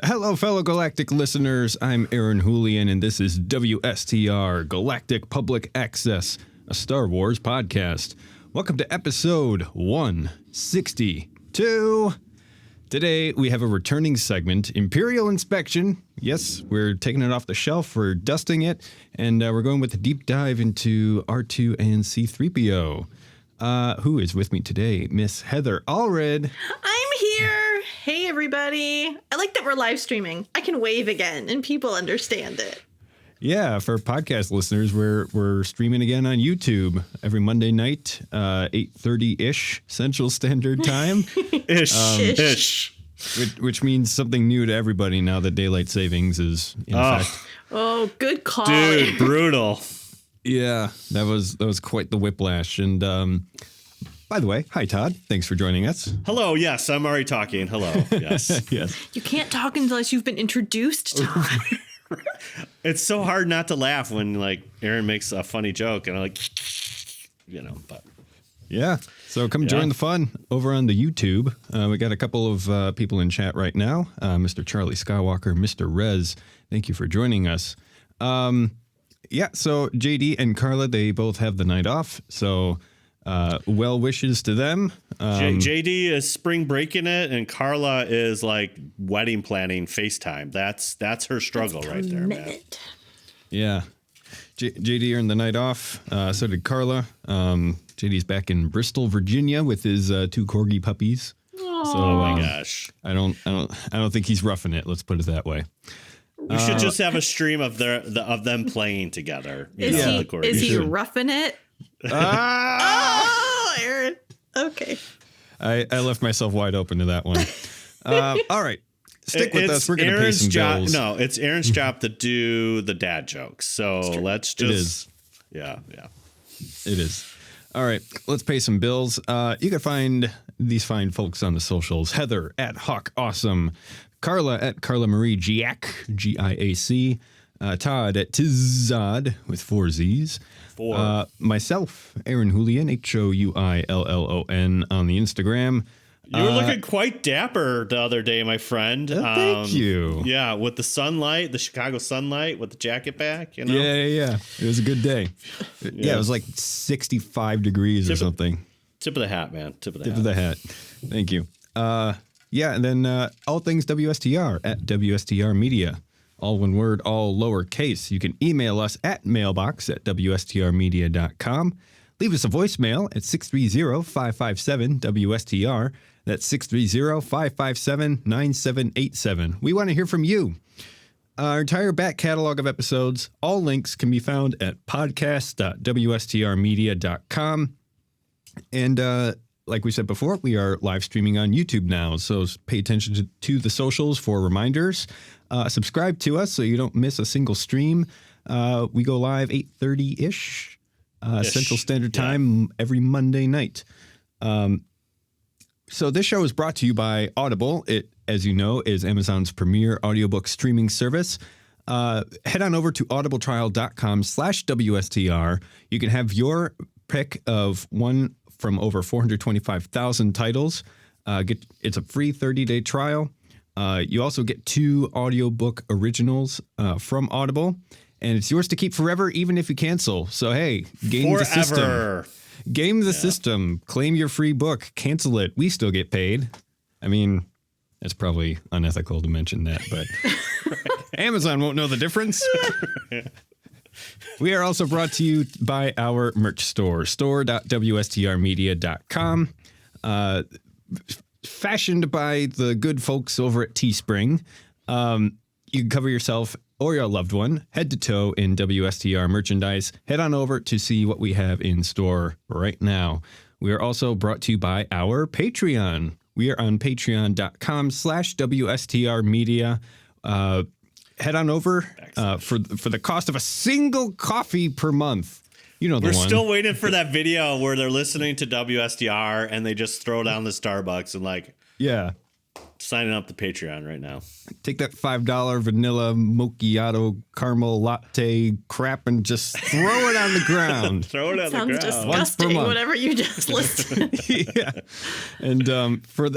Hello, fellow Galactic listeners. I'm Aaron Julian, and this is WSTR Galactic Public Access, a Star Wars podcast. Welcome to episode 162. Today, we have a returning segment, Imperial Inspection. Yes, we're taking it off the shelf, we're dusting it, and we're going with a deep dive into R2 and C-3PO. Who is with me today? Miss Heather Allred. I'm here. Hey, everybody. I like that we're live streaming. I can wave again, and people understand it. Yeah, for podcast listeners, we're streaming again on YouTube every Monday night, 8:30-ish Central Standard Time. Ish. Which means something new to everybody now that daylight savings is in effect. Oh, good call. Dude, brutal. Yeah, that was quite the whiplash. And by the way, hi Todd. Thanks for joining us. Hello. Yes, I'm already talking. Hello. Yes. Yes. You can't talk unless you've been introduced, Todd. It's so hard not to laugh when Aaron makes a funny joke and I'm like, but yeah. So come join the fun over on the YouTube. We got a couple of people in chat right now. Mr. Charlie Skywalker, Mr. Rez. Thank you for joining us. Yeah. So JD and Carla, they both have the night off. So well wishes to them. JD is spring breaking it, and Carla is like wedding planning FaceTime. That's her struggle right there, man. Yeah. JD earned the night off. So did Carla. JD's back in Bristol, Virginia, with his two corgi puppies. Aww. So, Oh my gosh! I don't think he's roughing it. Let's put it that way. We should just have a stream of them playing together. Is he roughing it? Oh, Aaron. Okay. I left myself wide open to that one. All right. Stick with us. We're going to pay some bills. No, it's Aaron's job to do the dad jokes. So let's just. It is. Yeah. It is. All right. Let's pay some bills. You can find these fine folks on the socials. Heather at Hawk Awesome. Carla at Carla Marie Giac, Giac. Todd at Tizod with 4 Z's. Myself, Aaron Julian, HOUILLON on the Instagram. You were looking quite dapper the other day, my friend. Thank you. Yeah, with the sunlight, the Chicago sunlight, with the jacket back. You know? Yeah. It was a good day. Yeah, it was like 65 degrees or something. Tip of the hat, man. Tip of the hat. Thank you. Yeah, and then all things WSTR at WSTR Media. All one word, all lowercase. You can email us at mailbox@wstrmedia.com. Leave us a voicemail at 630-557-WSTR. That's 630-557-9787. We want to hear from you. Our entire back catalog of episodes, all links can be found at podcast.wstrmedia.com. And like we said before, we are live streaming on YouTube now, so pay attention to the socials for reminders. Subscribe to us so you don't miss a single stream. We go live 8:30-ish Central Standard Time every Monday night. So this show is brought to you by Audible. It, as you know, is Amazon's premier audiobook streaming service. Head on over to audibletrial.com/WSTR. You can have your pick of one from over 425,000 titles. It's a free 30-day trial. You also get 2 audiobook originals from Audible, and it's yours to keep forever, even if you cancel. So, hey, game the system. Game the system. Claim your free book. Cancel it. We still get paid. I mean, it's probably unethical to mention that, but Amazon won't know the difference. We are also brought to you by our merch store, store.wstrmedia.com. Fashioned by the good folks over at Teespring. You can cover yourself or your loved one head to toe in WSTR merchandise. Head on over to see what we have in store right now. We are also brought to you by our Patreon. We are on patreon.com/WSTR media. Head on over for the cost of a single coffee per month. You know the one. We're still waiting for that video where they're listening to WSTR and they just throw down the Starbucks and signing up to Patreon right now. Take that $5 vanilla macchiato caramel latte crap and just throw it on the ground. Throw it on the ground. Sounds disgusting, whatever you just listed. Yeah. And for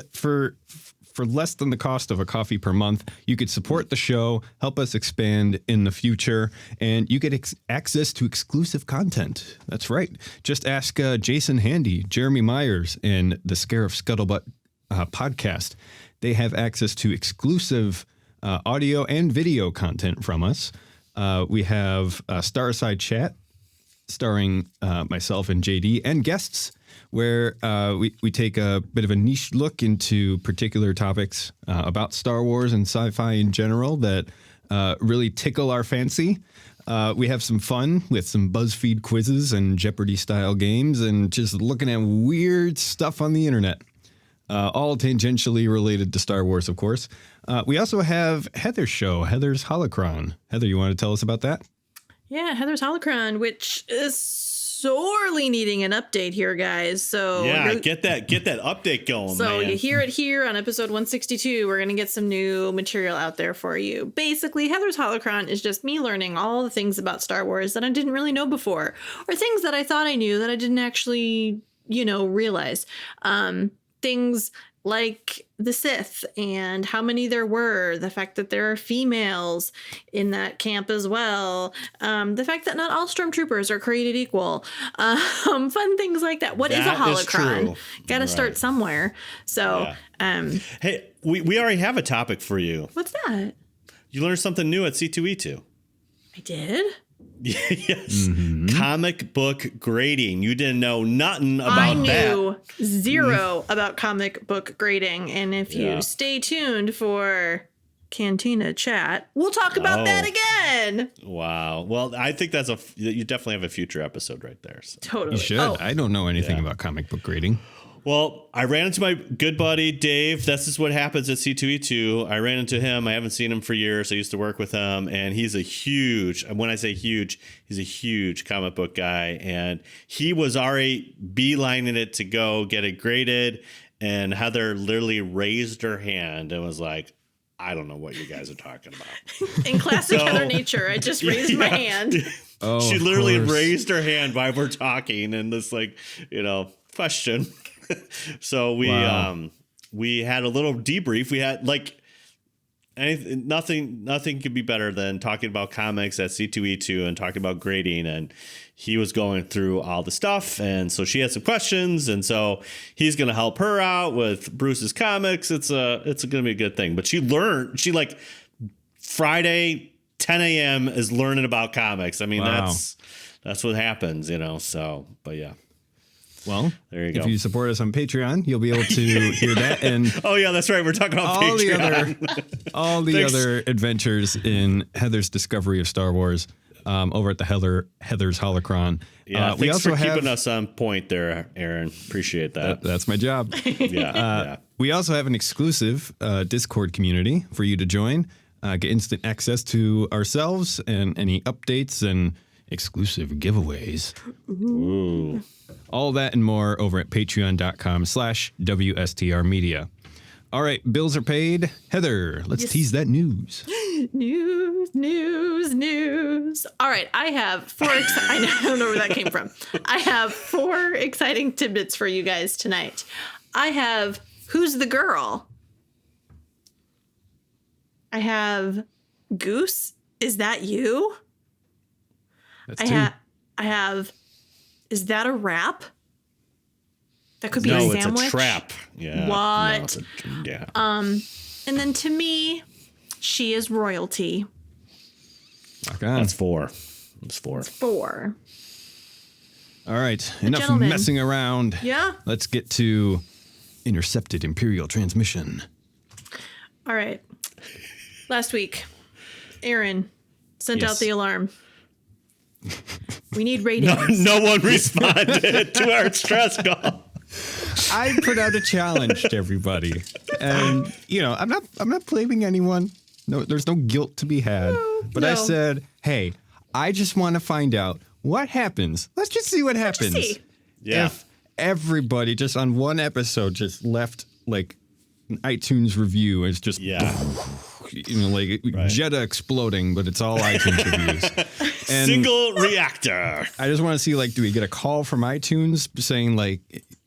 For less than the cost of a coffee per month, you could support the show, help us expand in the future, and you get access to exclusive content. That's right. Just ask Jason Handy, Jeremy Myers, and the Scarif Scuttlebutt podcast. They have access to exclusive audio and video content from us. We have Starside Chat, starring myself and JD, and guests, where we take a bit of a niche look into particular topics about Star Wars and sci-fi in general that really tickle our fancy. We have some fun with some BuzzFeed quizzes and Jeopardy-style games and just looking at weird stuff on the internet, all tangentially related to Star Wars, of course. We also have Heather's show, Heather's Holocron. Heather, you want to tell us about that? Yeah, Heather's Holocron, which is sorely needing an update here, guys. So yeah, get that update going. So man. You hear it here on episode 162. We're gonna get some new material out there for you. Basically, Heather's Holocron is just me learning all the things about Star Wars that I didn't really know before, or things that I thought I knew that I didn't actually, realize. Things like the Sith and how many there were, the fact that there are females in that camp as well, the fact that not all stormtroopers are created equal, fun things like that. What is a holocron? Got to start somewhere. So, hey, we already have a topic for you. What's that? You learned something new at C2E2. I did? Yes. Mm-hmm. Comic book grading. You didn't know nothing about that. I knew zero about comic book grading. And if you stay tuned for Cantina Chat, we'll talk about that again. Wow. Well, I think you definitely have a future episode right there. So. Totally. You should. I don't know anything about comic book grading. Well, I ran into my good buddy, Dave. This is what happens at C2E2. I ran into him. I haven't seen him for years. I used to work with him, and he's a huge, when I say huge, he's a huge comic book guy. And he was already beelining it to go get it graded. And Heather literally raised her hand and was like, I don't know what you guys are talking about. In classic Heather nature, I just raised my hand. She literally raised her hand while we're talking and this question. So we had a little debrief. We had nothing could be better than talking about comics at C2E2 and talking about grading. And he was going through all the stuff. And so she had some questions. And so he's going to help her out with Bruce's comics. It's going to be a good thing. But she Friday, 10 a.m. is learning about comics. I mean, that's what happens, So, but yeah. Well, there you go. If you support us on Patreon, you'll be able to hear that. And that's right. We're talking about Patreon. all the other adventures in Heather's discovery of Star Wars over at the Heather's Holocron. Yeah, we also for keeping us on point there, Aaron. Appreciate that. That's my job. Yeah. We also have an exclusive Discord community for you to join. Get instant access to ourselves and any updates and exclusive giveaways. Ooh. All that and more over at patreon.com/WSTR Media. All right, bills are paid. Heather, let's tease that news. News. All right, I have four. I don't know where that came from. I have 4 exciting tidbits for you guys tonight. I have Who's the Girl? I have Goose. Is that you? That's 2. I have. Is that a wrap? That could be a sandwich. No, it's a trap. Yeah. What? No, yeah. And then to me, she is royalty. That's 4. It's 4. 4. All right. Enough messing around. Yeah. Let's get to intercepted Imperial transmission. All right. Last week, Aaron sent out the alarm. We need ratings. No one responded to our stress call. I put out a challenge to everybody, and I'm not blaming anyone. No, there's no guilt to be had. But I said, hey, I just want to find out what happens. Let's just see what happens. If everybody just on one episode just left like an iTunes review, it's just Jetta exploding, but it's all iTunes reviews. And single reactor. I just want to see, do we get a call from iTunes saying,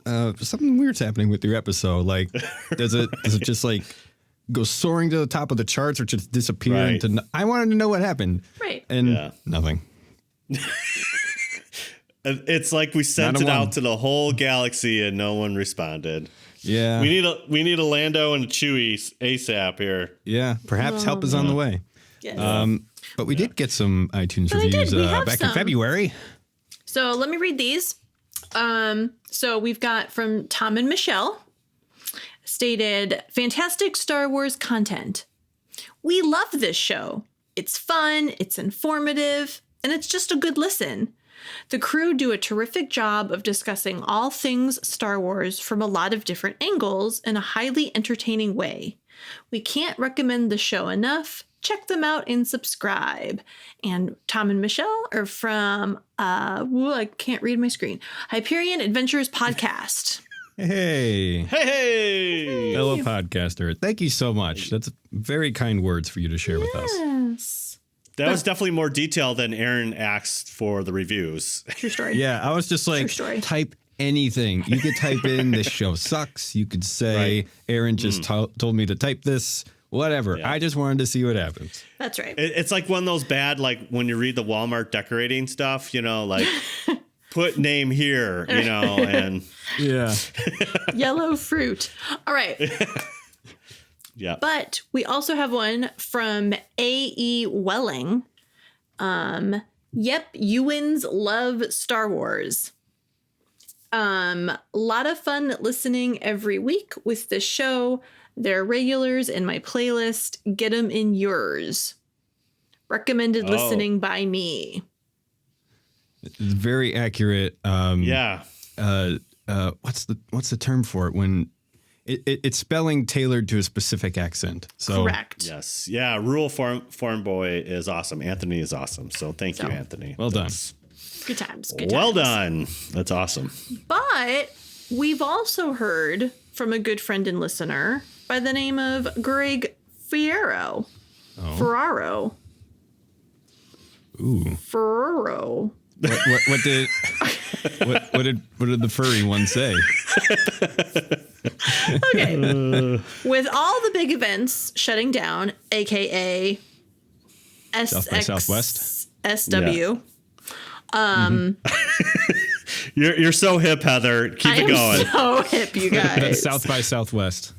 something weird's happening with your episode. Like, does it just like go soaring to the top of the charts or just disappear Right. into? I wanted to know what happened. Right. And nothing. It's like we sent Not a it out one. to the whole galaxy and no one responded. Yeah. We need a Lando and a Chewie ASAP here. Yeah. Perhaps help is on the way. Yes. But we did get some iTunes we reviews did. We have back in some. February. So let me read these. So we've got from Tom and Michelle, stated, fantastic Star Wars content. We love this show. It's fun, it's informative, and it's just a good listen. The crew do a terrific job of discussing all things Star Wars from a lot of different angles in a highly entertaining way. We can't recommend the show enough. Check them out and subscribe. And Tom and Michelle are from, I can't read my screen, Hyperion Adventures Podcast. Hey. Hey! Fellow podcaster. Thank you so much. That's very kind words for you to share with us. Yes. That was definitely more detailed than Aaron asked for the reviews. True story. Yeah, I was just like, story. type anything. You could type in this show sucks. You could say Aaron just told me to type this. Whatever. Yeah. I just wanted to see what happens. That's right. It's like one of those bad, like when you read the Walmart decorating stuff, you know, like put name here, you know, and Yeah. Yellow fruit. All right. yeah. But we also have one from A.E. Welling. Yep, Ewans love Star Wars. Lot of fun listening every week with this show. They're regulars in my playlist. Get them in yours. Recommended listening by me. It's very accurate. Yeah. What's the term for it when it's spelling tailored to a specific accent? So Correct. Yes. Yeah. Rural Farm Boy is awesome. Anthony is awesome. So thank you, Anthony. well done. Good times. Good Well times. done. That's awesome. But we've also heard from a good friend and listener by the name of Greg Ferraro. Ferraro. Ooh. Ferraro. What did the furry one say? Okay. With all the big events shutting down, aka South by Southwest? SW. You're so hip, Heather. Keep it going. So hip, you guys. That's South by Southwest.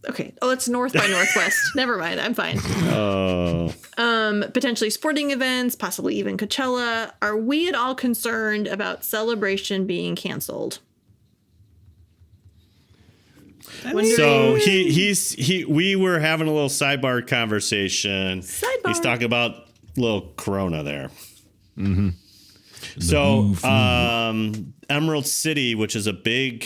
Okay. Oh, it's North by Northwest. Never mind. I'm fine. Oh. Potentially sporting events, possibly even Coachella. Are we at all concerned about Celebration being canceled? So we were having a little sidebar conversation. Sidebar. He's talking about little Corona there. Mm-hmm. So Emerald City, which is a big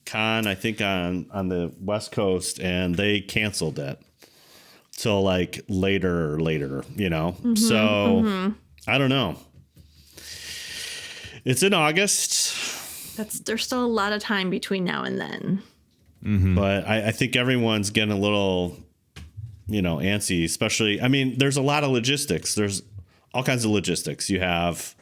con, I think on the West Coast, and they canceled it till like later, you know. So I don't know. It's in August. There's still a lot of time between now and then. But I think everyone's getting a little, you know, antsy, especially. I mean, there's a lot of logistics. There's all kinds of logistics. You have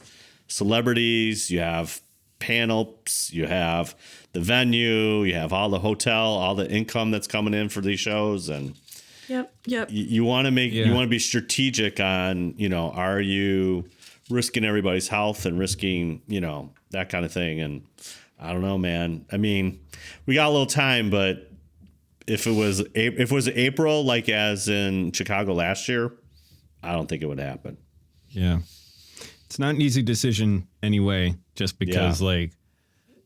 celebrities, you have panels, you have the venue, you have all the hotel, all the income that's coming in for these shows. And Yep. you want to you want to be strategic on, you know, are you risking everybody's health and risking, you know, that kind of thing. And I don't know, man. I mean, we got a little time, but if it was April, like as in Chicago last year, I don't think it would happen. Yeah. It's not an easy decision anyway, just because like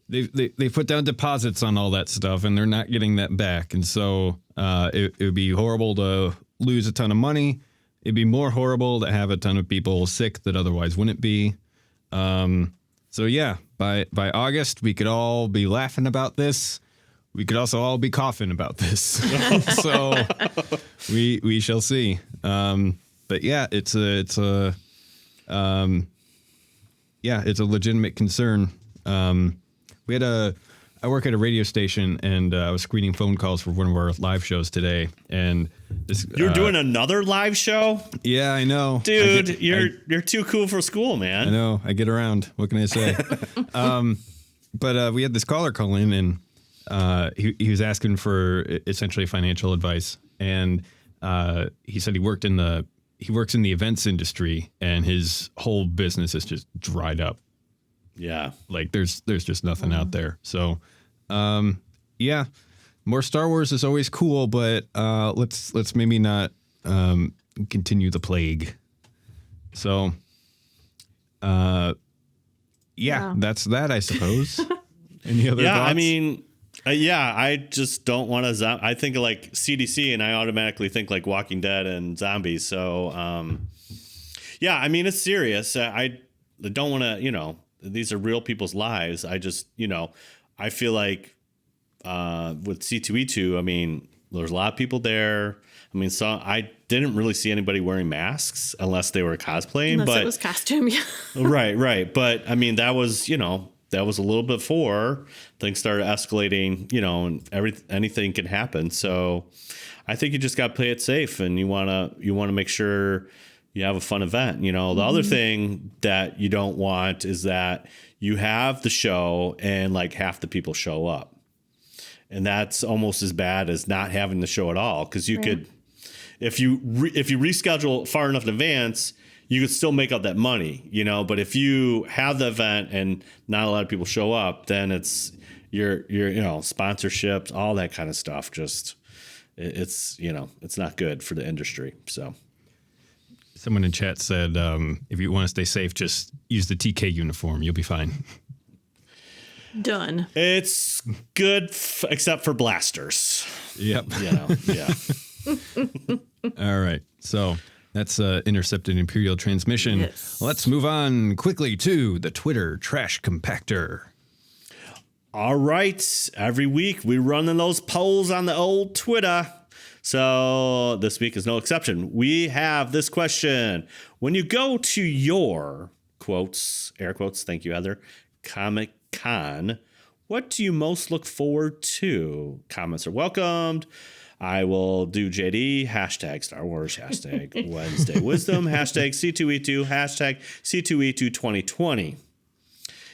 they put down deposits on all that stuff and they're not getting that back. And so it would be horrible to lose a ton of money. It'd be more horrible to have a ton of people sick that otherwise wouldn't be. So yeah, by August, we could all be laughing about this. We could also all be coughing about this. So we shall see. But yeah, it's a legitimate concern. I work at a radio station, and I was screening phone calls for one of our live shows today. And this, You're doing another live show? Yeah, I know, dude. You're too cool for school, man. I know. I get around. What can I say? But we had this caller call in, and he was asking for essentially financial advice, and he said he works in the events industry, and his whole business is just dried up. Yeah, like there's just nothing out there. So, yeah, more Star Wars is always cool, but let's maybe not continue the plague. So, yeah, that's that, I suppose. Any other thoughts? I mean, I just don't want to. I think of like CDC, and I automatically think like Walking Dead and zombies. So, yeah, I mean, it's serious. I don't want to, these are real people's lives. I just, I feel like with C2E2, I mean, there's a lot of people there. I mean, so I didn't really see anybody wearing masks unless they were cosplaying. Unless it was costume, yeah. Right. But I mean, that was, that was a little bit before things started escalating, and anything can happen. So I think you just got to play it safe, and you want to make sure you have a fun event. The other thing that you don't want is that you have the show and like half the people show up, and that's almost as bad as not having the show at all. Cause you could, if you reschedule far enough in advance, you could still make up that money, but if you have the event and not a lot of people show up, then it's your sponsorships, all that kind of stuff. Just it's not good for the industry. So someone in chat said, if you want to stay safe, just use the TK uniform. You'll be fine. Done. It's good except for blasters. Yep. Yeah. All right. So that's intercepted Imperial transmission. Yes. Let's move on quickly to the Twitter trash compactor. All right. Every week we run in those polls on the old Twitter. So this week is no exception. We have this question. When you go to your quotes, air quotes, thank you, Heather, Comic-Con, what do you most look forward to? Comments are welcomed. I will do JD, hashtag Star Wars, hashtag Wednesday Wisdom, hashtag C2E2, hashtag C2E2 2020.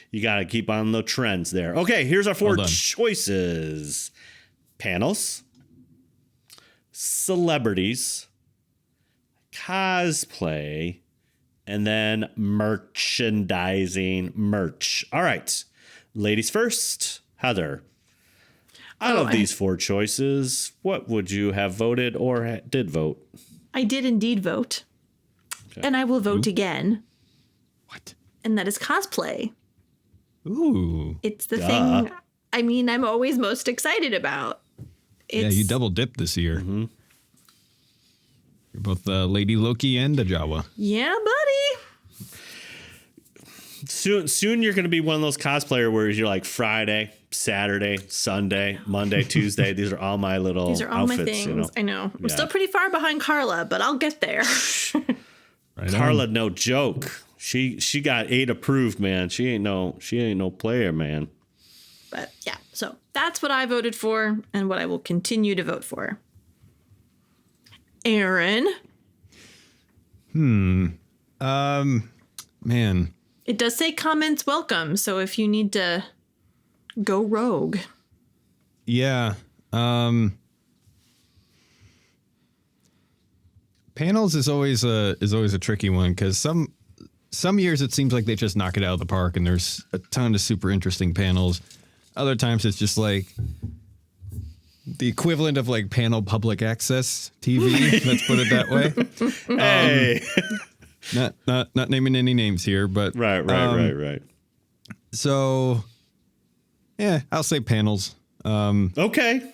You got to keep on the trends there. Okay, here's our four choices. Panels, celebrities, cosplay, and then merchandising merch. All right, ladies first. Heather, out of these four choices, what would you have voted or did vote? I did indeed vote. Okay. And I will vote again. What? And that is cosplay. Ooh. It's the thing, I'm always most excited about. Yeah, you double dipped this year. Mm-hmm. You're both Lady Loki and a Jawa. Yeah, buddy. Soon you're going to be one of those cosplayer where you're like Friday, Saturday, Sunday, Monday, Tuesday. These are all my little outfits. These are all my things. I know. I'm still pretty far behind Carla, but I'll get there. Right Carla, no joke. She got 8 approved, man. She ain't no player, man. But yeah, so that's what I voted for and what I will continue to vote for. Aaron. Man. It does say comments welcome, so if you need to go rogue. Yeah. Panels is always a tricky one because some years it seems like they just knock it out of the park and there's a ton of super interesting panels. Other times it's just like the equivalent of like panel public access TV. Let's put it that way. Hey. Not naming any names here, but right. So, yeah, I'll say panels. Okay.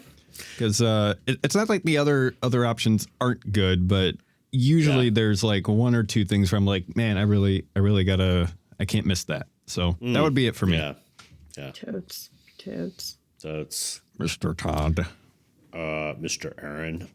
Because it's not like the other options aren't good, but usually there's like one or two things where I'm like, man, I really I can't miss that. So that would be it for me. Yeah. Totes. Mr. Todd. Mr. Aaron.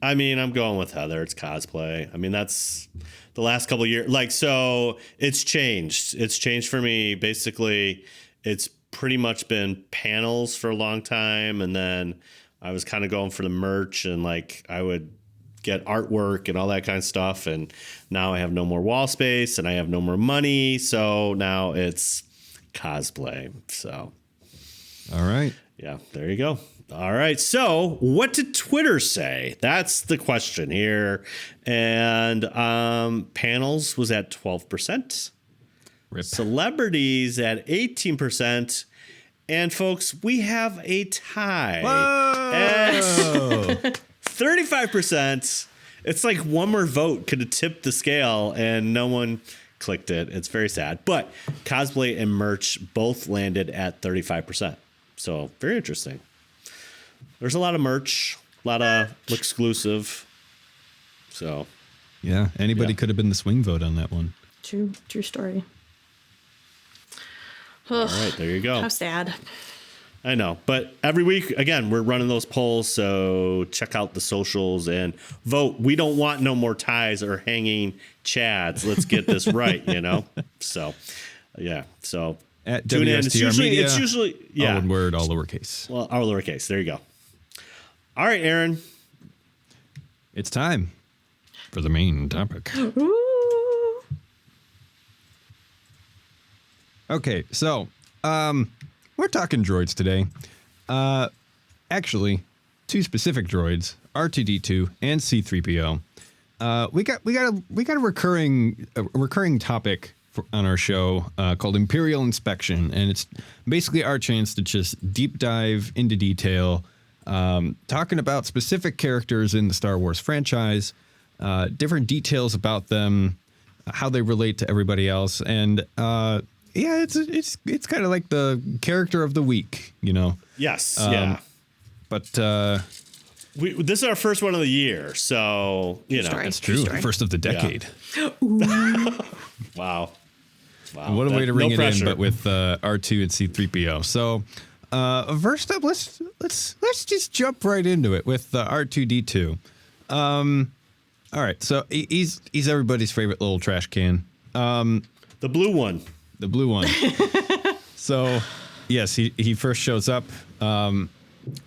I'm going with Heather. It's cosplay. I mean, that's the last couple of years. Like, so it's changed. It's changed for me. Basically, it's pretty much been panels for a long time. And then I was kind of going for the merch and like I would get artwork and all that kind of stuff. And now I have no more wall space and I have no more money. So now it's cosplay. So, All right. yeah, there you go. All right. So what did Twitter say? That's the question here. And panels was at 12%. Rip. Celebrities at 18%. And folks, we have a tie at 35%. It's like one more vote could have tipped the scale and no one clicked it. It's very sad. But cosplay and merch both landed at 35%. So very interesting. There's a lot of merch, a lot of exclusive. So Yeah, anybody could have been the swing vote on that one. True story. all right, there you go. How sad. I know, but every week, again, we're running those polls, so check out the socials and vote. We don't want no more ties or hanging chads. Let's get this right, you know? So, yeah. So, At tune in. WSTR Media, It's usually, yeah. all one word, all lowercase. Well, all lowercase. There you go. All right, Aaron. It's time for the main topic. Ooh. Okay, so we're talking droids today. Actually, two specific droids, R2D2 and C-3PO. We got a recurring topic on our show called Imperial Inspection, and it's basically our chance to just deep dive into detail, talking about specific characters in the Star Wars franchise, different details about them, how they relate to everybody else, and yeah, it's kind of like the character of the week, you know. Yes. Yeah. But this is our first one of the year, so you know. Story. it's true. First of the decade. Wow. What a way to ring no it pressure. in, but with R2 and C-3PO. So first up, let's just jump right into it with R2D2. All right, so he's everybody's favorite little trash can. The blue one. The blue one. So, yes, he first shows up on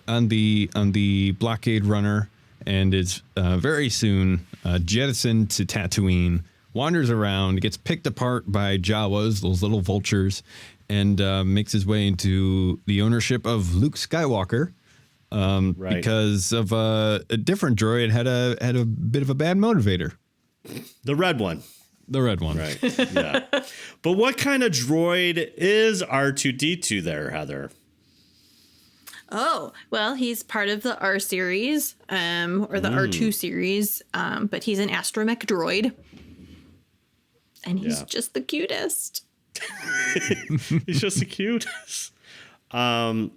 the blockade runner and is very soon jettisoned to Tatooine, wanders around, gets picked apart by Jawas, those little vultures, and makes his way into the ownership of Luke Skywalker Right. because of a different droid had a bit of a bad motivator. The red one. The red one. Right. Yeah. But what kind of droid is R2D2 there, Heather? Oh, well, he's part of the R series, or the R2 series, but he's an astromech droid. And he's just the cutest. He's just the cutest. The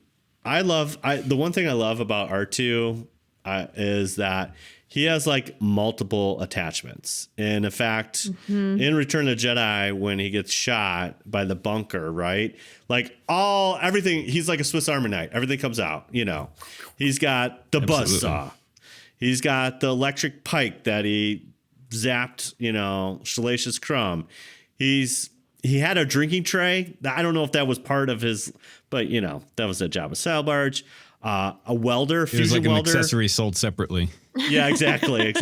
one thing I love about R2 is that he has like multiple attachments. And in fact, in Return of the Jedi, when he gets shot by the bunker, right? Like everything, he's like a Swiss Army knife. Everything comes out, you know. He's got the buzzsaw. He's got the electric pike that he zapped, you know, Salacious Crumb. He had a drinking tray. I don't know if that was part of his, but you know, that was a Jabba sail barge. A welder, It was fusion like an welder. accessory sold separately. Yeah, exactly.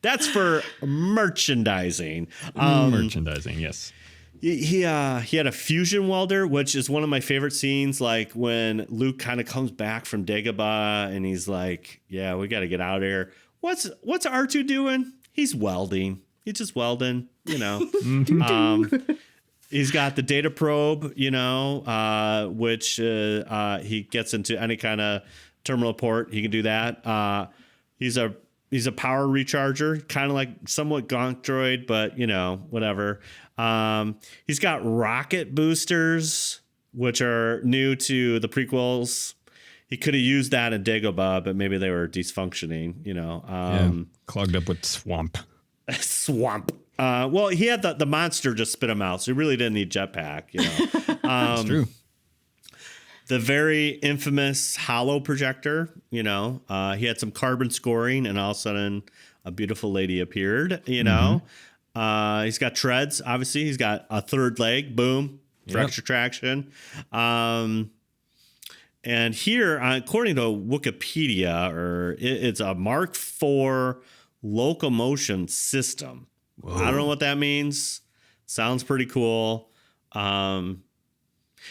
That's for merchandising. Merchandising, yes. He had a fusion welder, which is one of my favorite scenes. Like when Luke kind of comes back from Dagobah and he's like, "Yeah, we got to get out of here." What's R2 doing? He's welding. He's just welding, you know. He's got the data probe, you know, which he gets into any kind of terminal port. He can do that. He's a power recharger, kind of like somewhat gonk droid, but you know, whatever. He's got rocket boosters, which are new to the prequels. He could have used that in Dagobah, but maybe they were dysfunctioning, you know. Clogged up with swamp. Swamp. Well, he had the monster just spit him out, so he really didn't need jetpack, you know. That's true. The very infamous hollow projector, you know, he had some carbon scoring, and all of a sudden a beautiful lady appeared, you know. He's got treads, obviously. He's got a third leg, boom, for extra traction. And here, according to Wikipedia, it's a Mark IV locomotion system. Whoa. I don't know what that means. Sounds pretty cool.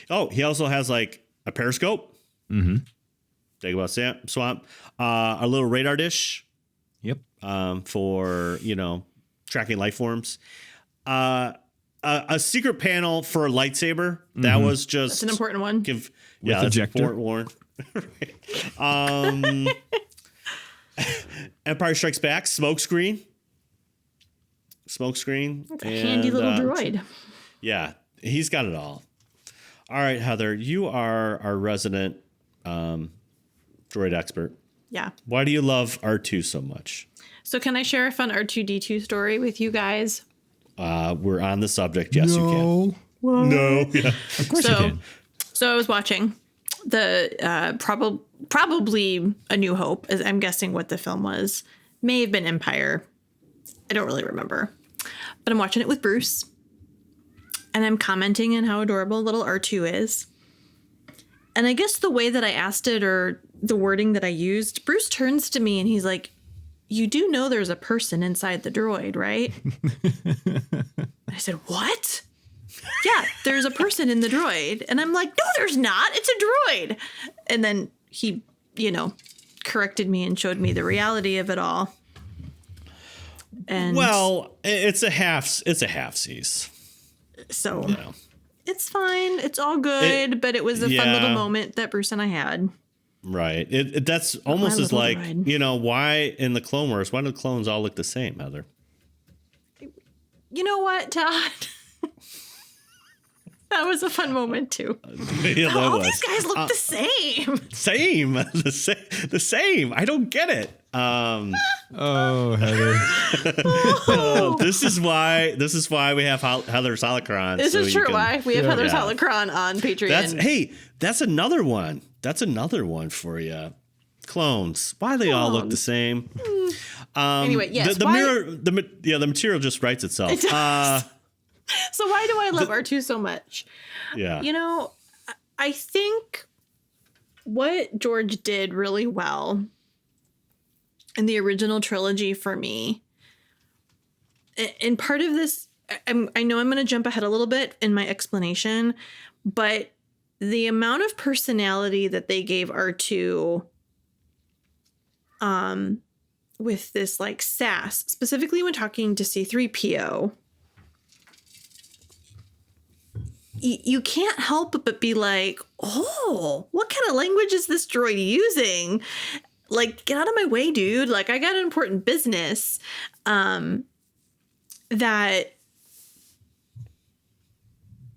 Oh, he also has like a periscope. Mm-hmm. Dagobah Swamp. A little radar dish. Yep. For, tracking life forms. A secret panel for a lightsaber. That was just... That's an important one. That's ejector. important one. Empire Strikes Back. Smoke screen. That's a handy little droid. Yeah, he's got it all. All right, Heather, you are our resident droid expert. Yeah. Why do you love R2 so much? So can I share a fun R2D2 story with you guys? We're on the subject. Yes, you can. What? No. Yeah. Of course you can. So I was watching the probably A New Hope, as I'm guessing what the film was. May have been Empire. I don't really remember. But I'm watching it with Bruce. And I'm commenting on how adorable little R2 is. And I guess the way that I asked it, or the wording that I used, Bruce turns to me and he's like, "You do know there's a person inside the droid, right?" I said, "What?" "Yeah, there's a person in the droid." And I'm like, "No, there's not. It's a droid." And then he, corrected me and showed me the reality of it all. And well, it's a half seas. So it's fine. It's all good. But it was a fun little moment that Bruce and I had. Right. That's almost as like, why in the Clone Wars, why do the clones all look the same, Heather? You know what, Todd? That was a fun moment too. Yeah, all these guys look the same. The same. I don't get it. Oh, Heather. This is why we have Heather's holocron. This is true why we have Heather's holocron on Patreon. That's another one. That's another one for you. Clones. Why they all look the same? Anyway, yes. The material just writes itself. It does. So why do I love R2 so much? Yeah. I think what George did really well in the original trilogy for me, and part of this, I know I'm going to jump ahead a little bit in my explanation, but the amount of personality that they gave R2 with this like sass, specifically when talking to C-3PO, you can't help but be like, oh, what kind of language is this droid using? Like, get out of my way, dude. Like, I got an important business. That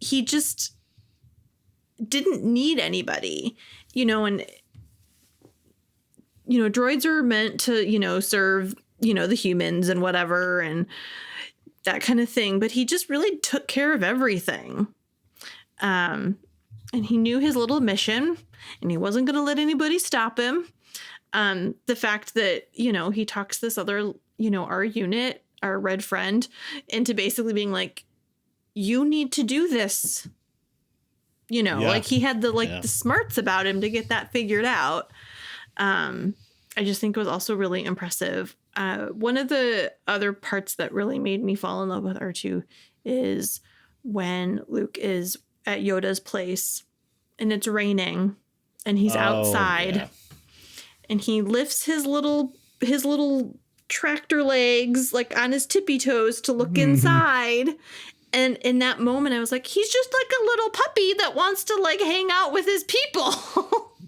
he just didn't need anybody, and, droids are meant to, serve, the humans and whatever and that kind of thing. But he just really took care of everything. And he knew his little mission and he wasn't going to let anybody stop him. The fact that, he talks this other, our unit, our red friend, into basically being like, you need to do this, like he had the smarts about him to get that figured out. I just think it was also really impressive. One of the other parts that really made me fall in love with R2 is when Luke is at Yoda's place and it's raining and he's outside and he lifts his little tractor legs like on his tippy toes to look inside. And in that moment I was like, he's just like a little puppy that wants to like hang out with his people.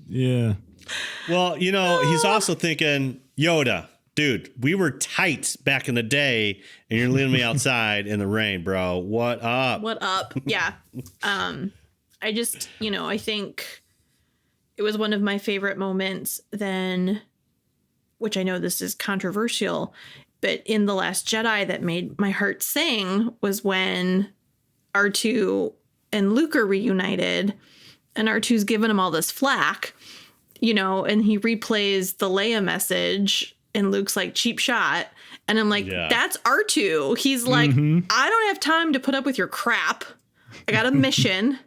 Yeah. Well, he's also thinking, Yoda, dude, we were tight back in the day and you're leaving me outside in the rain, bro. What up? Yeah. I just, I think it was one of my favorite moments then, which I know this is controversial, but in The Last Jedi that made my heart sing was when R2 and Luke are reunited and R2's giving him all this flack, and he replays the Leia message and Luke's like, cheap shot. And I'm like, that's R2. He's like, I don't have time to put up with your crap. I got a mission.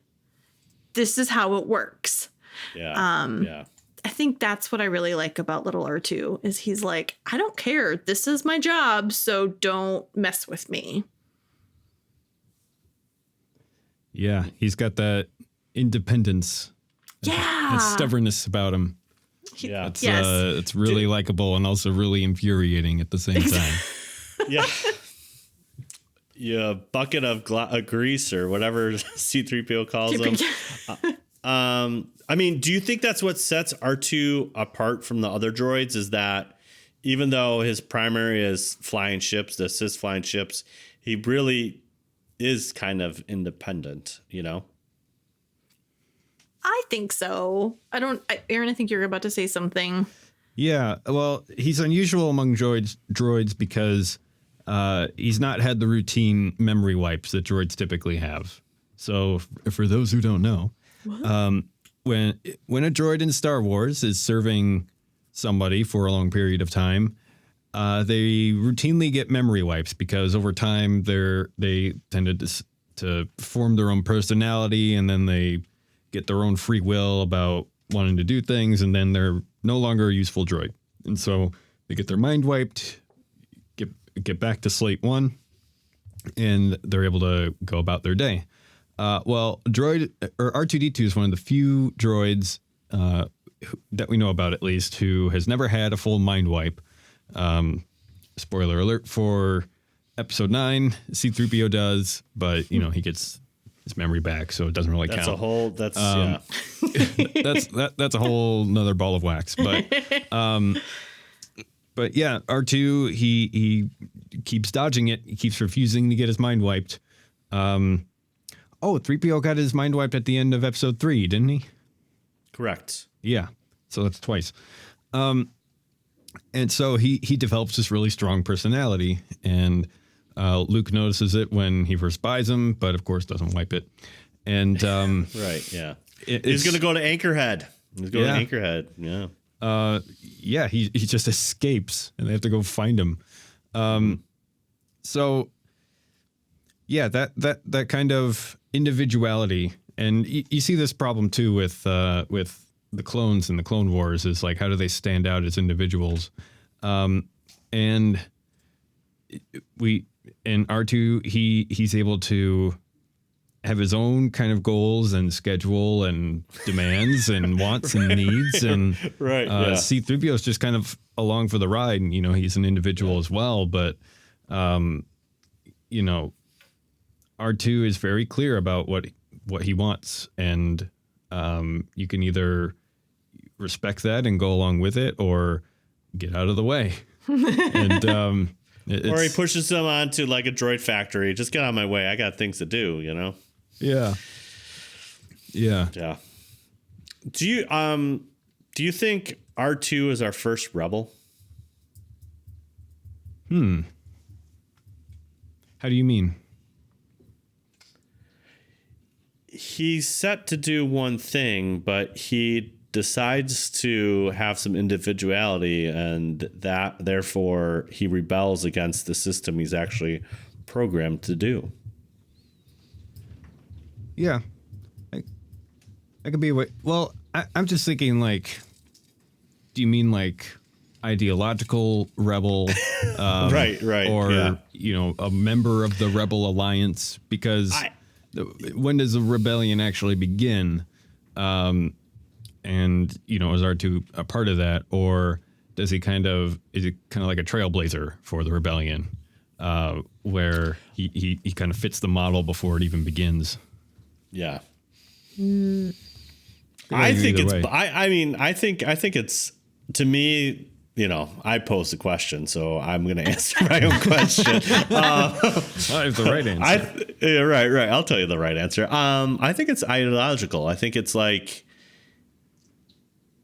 This is how it works. Yeah. I think that's what I really like about little R2 is he's like, I don't care. This is my job. So don't mess with me. Yeah. He's got that independence. Yeah. And stubbornness about him. Yeah. It's really likable and also really infuriating at the same time. Yeah. Yeah, bucket of grease or whatever C-3PO calls them. I mean, do you think that's what sets R2 apart from the other droids, is that even though his primary is flying ships, the assist flying ships, he really is kind of independent, you know? I think so. Aaron, I think you're about to say something. Yeah, well, he's unusual among droids because he's not had the routine memory wipes that droids typically have. So for those who don't know, when a droid in Star Wars is serving somebody for a long period of time, they routinely get memory wipes because over time they tended to form their own personality, and then they get their own free will about wanting to do things, and then they're no longer a useful droid. And so they get their mind wiped, get back to slate one, and they're able to go about their day. Well, R2D2 is one of the few droids that we know about, at least, who has never had a full mind wipe. Spoiler alert for Episode 9, C-3PO does, but he gets his memory back, so it doesn't really count. That's a whole nother ball of wax. But yeah, R2 he keeps dodging it. He keeps refusing to get his mind wiped. 3PO got his mind wiped at the end of Episode 3, didn't he? Correct. Yeah, so that's twice. And so he develops this really strong personality, and Luke notices it when he first buys him, but of course doesn't wipe it. And right, yeah, he's gonna go to Anchorhead. He's going to Anchorhead. Yeah. He just escapes, and they have to go find him. So yeah, that kind of individuality, and you see this problem too with the clones in the Clone Wars, is like, how do they stand out as individuals? And R2, he's able to have his own kind of goals and schedule and demands and wants and needs, and right. C-3PO is just kind of along for the ride, and he's an individual as well, but R2 is very clear about what he wants, and you can either respect that and go along with it, or get out of the way. And or he pushes them onto like a droid factory. Just get out of my way. I got things to do. Yeah. Do you think R2 is our first rebel? How do you mean? He's set to do one thing, but he decides to have some individuality, and that therefore he rebels against the system he's actually programmed to do. Yeah, that could be a way. Well, I'm just thinking, like, do you mean like ideological rebel? Right. Or, a member of the Rebel Alliance? Because when does the rebellion actually begin? And, is R2 a part of that? Or is he kind of like a trailblazer for the rebellion, where he kind of fits the model before it even begins? Yeah. I think it's, to me, I posed the question, so I'm going to answer my own question. I have the right answer. Right. I'll tell you the right answer. I think it's ideological. I think it's like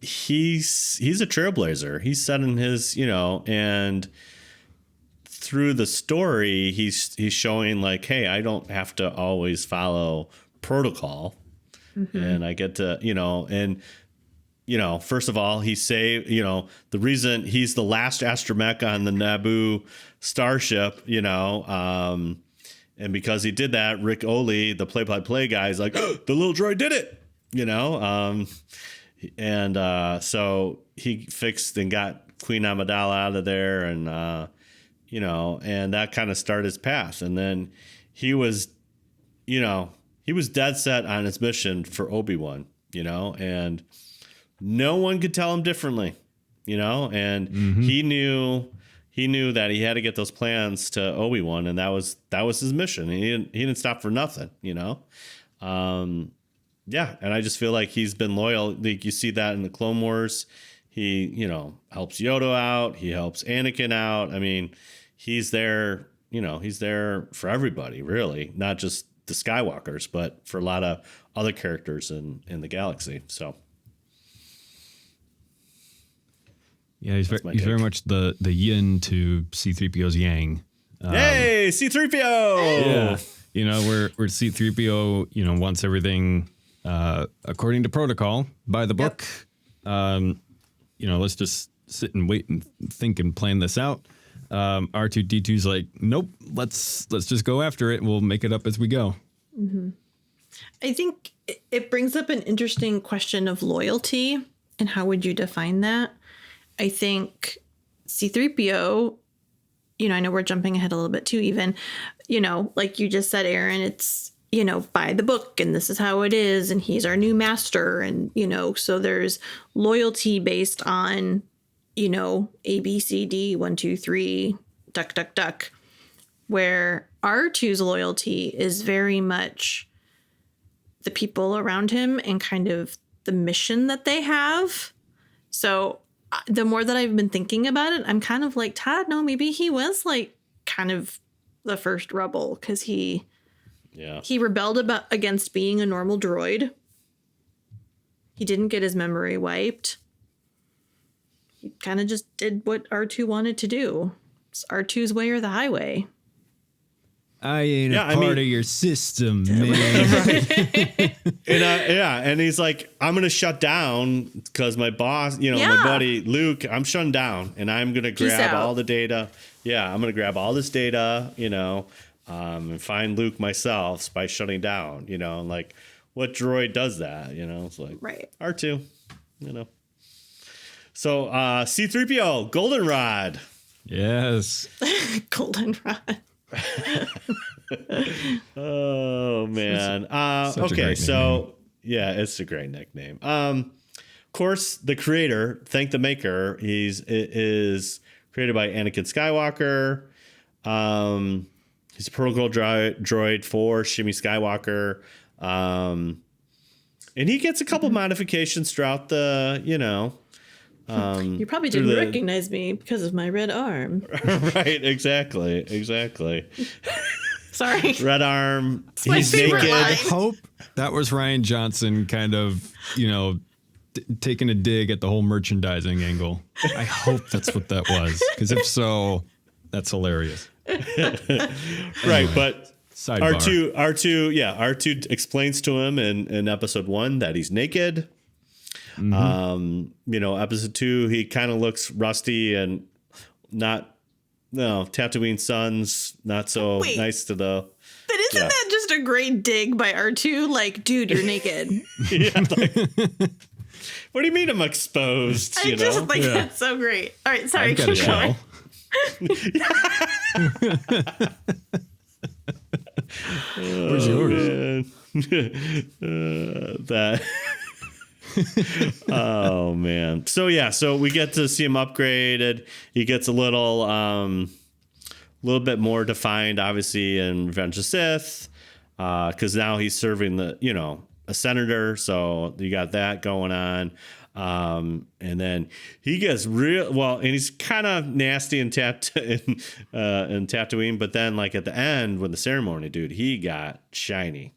he's a trailblazer. He's setting his, and through the story, he's showing like, hey, I don't have to always follow protocol, and I get to, first of all, he saved, the reason he's the last astromech on the Naboo starship, and because he did that, Rick Oley, the play-by-play guy, is like, oh, the little droid did it, and so he fixed and got Queen Amidala out of there, and and that kind of started his path. And then he was, he was dead set on his mission for Obi-Wan, and no one could tell him differently, and he knew that he had to get those plans to Obi-Wan, and that was his mission. And he didn't stop for nothing, and I just feel like he's been loyal. Like you see that in the Clone Wars. He, helps Yoda out. He helps Anakin out. I mean, he's there, he's there for everybody, really, not just the Skywalkers, but for a lot of other characters in the galaxy. So, yeah, he's very much the yin to C-3PO's yang. Hey, C-3PO! Yeah, where C-3PO, wants everything according to protocol, by the book. Let's just sit and wait and think and plan this out. R2D2's like, nope, let's just go after it. We'll make it up as we go. Mm-hmm. I think it brings up an interesting question of loyalty and how would you define that? I think C-3PO, I know we're jumping ahead a little bit too, even, like you just said, Aaron, it's, by the book and this is how it is. And he's our new master. And, so there's loyalty based on, A, B, C, D, 1, 2, 3, duck, duck, duck, where R2's loyalty is very much the people around him and kind of the mission that they have. So the more that I've been thinking about it, I'm kind of like, Todd, no, maybe he was like kind of the first rebel because he rebelled against being a normal droid. He didn't get his memory wiped. He kind of just did what R2 wanted to do. It's R2's way or the highway. I ain't a part of your system, man. Right. And he's like, I'm going to shut down because my boss, my buddy Luke, I'm shutting down and I'm going to grab all the data. Yeah, I'm going to grab all this data, and find Luke myself by shutting down, like what droid does that, it's like right. R2, So C-3PO, Goldenrod. Yes. Goldenrod. Oh man. Okay, so it's a great nickname. Of course, the creator, thank the maker. Is created by Anakin Skywalker. He's a protocol droid for Shmi Skywalker. And he gets a couple modifications throughout the, you probably didn't recognize me because of my red arm. Right, exactly. Sorry. Red arm. He's naked. I hope that was Rian Johnson kind of, taking a dig at the whole merchandising angle. I hope that's what that was. Because if so, that's hilarious. Right, but sidebar. R2 explains to him in episode 1 that he's naked. Mm-hmm. Episode 2, he kind of looks rusty and Tatooine sun's not so nice to the. But isn't that just a great dig by R2? Like, dude, you're naked. What do you mean I'm exposed? I just think that's so great. All right, sorry, keep going. Where's yours? That. Oh man. So we get to see him upgraded. He gets a little bit more defined, obviously, in Revenge of the Sith, because now he's serving a senator. So you got that going on. And then he gets and he's kind of nasty in Tatooine, but then like at the end with the ceremony, dude, he got shiny.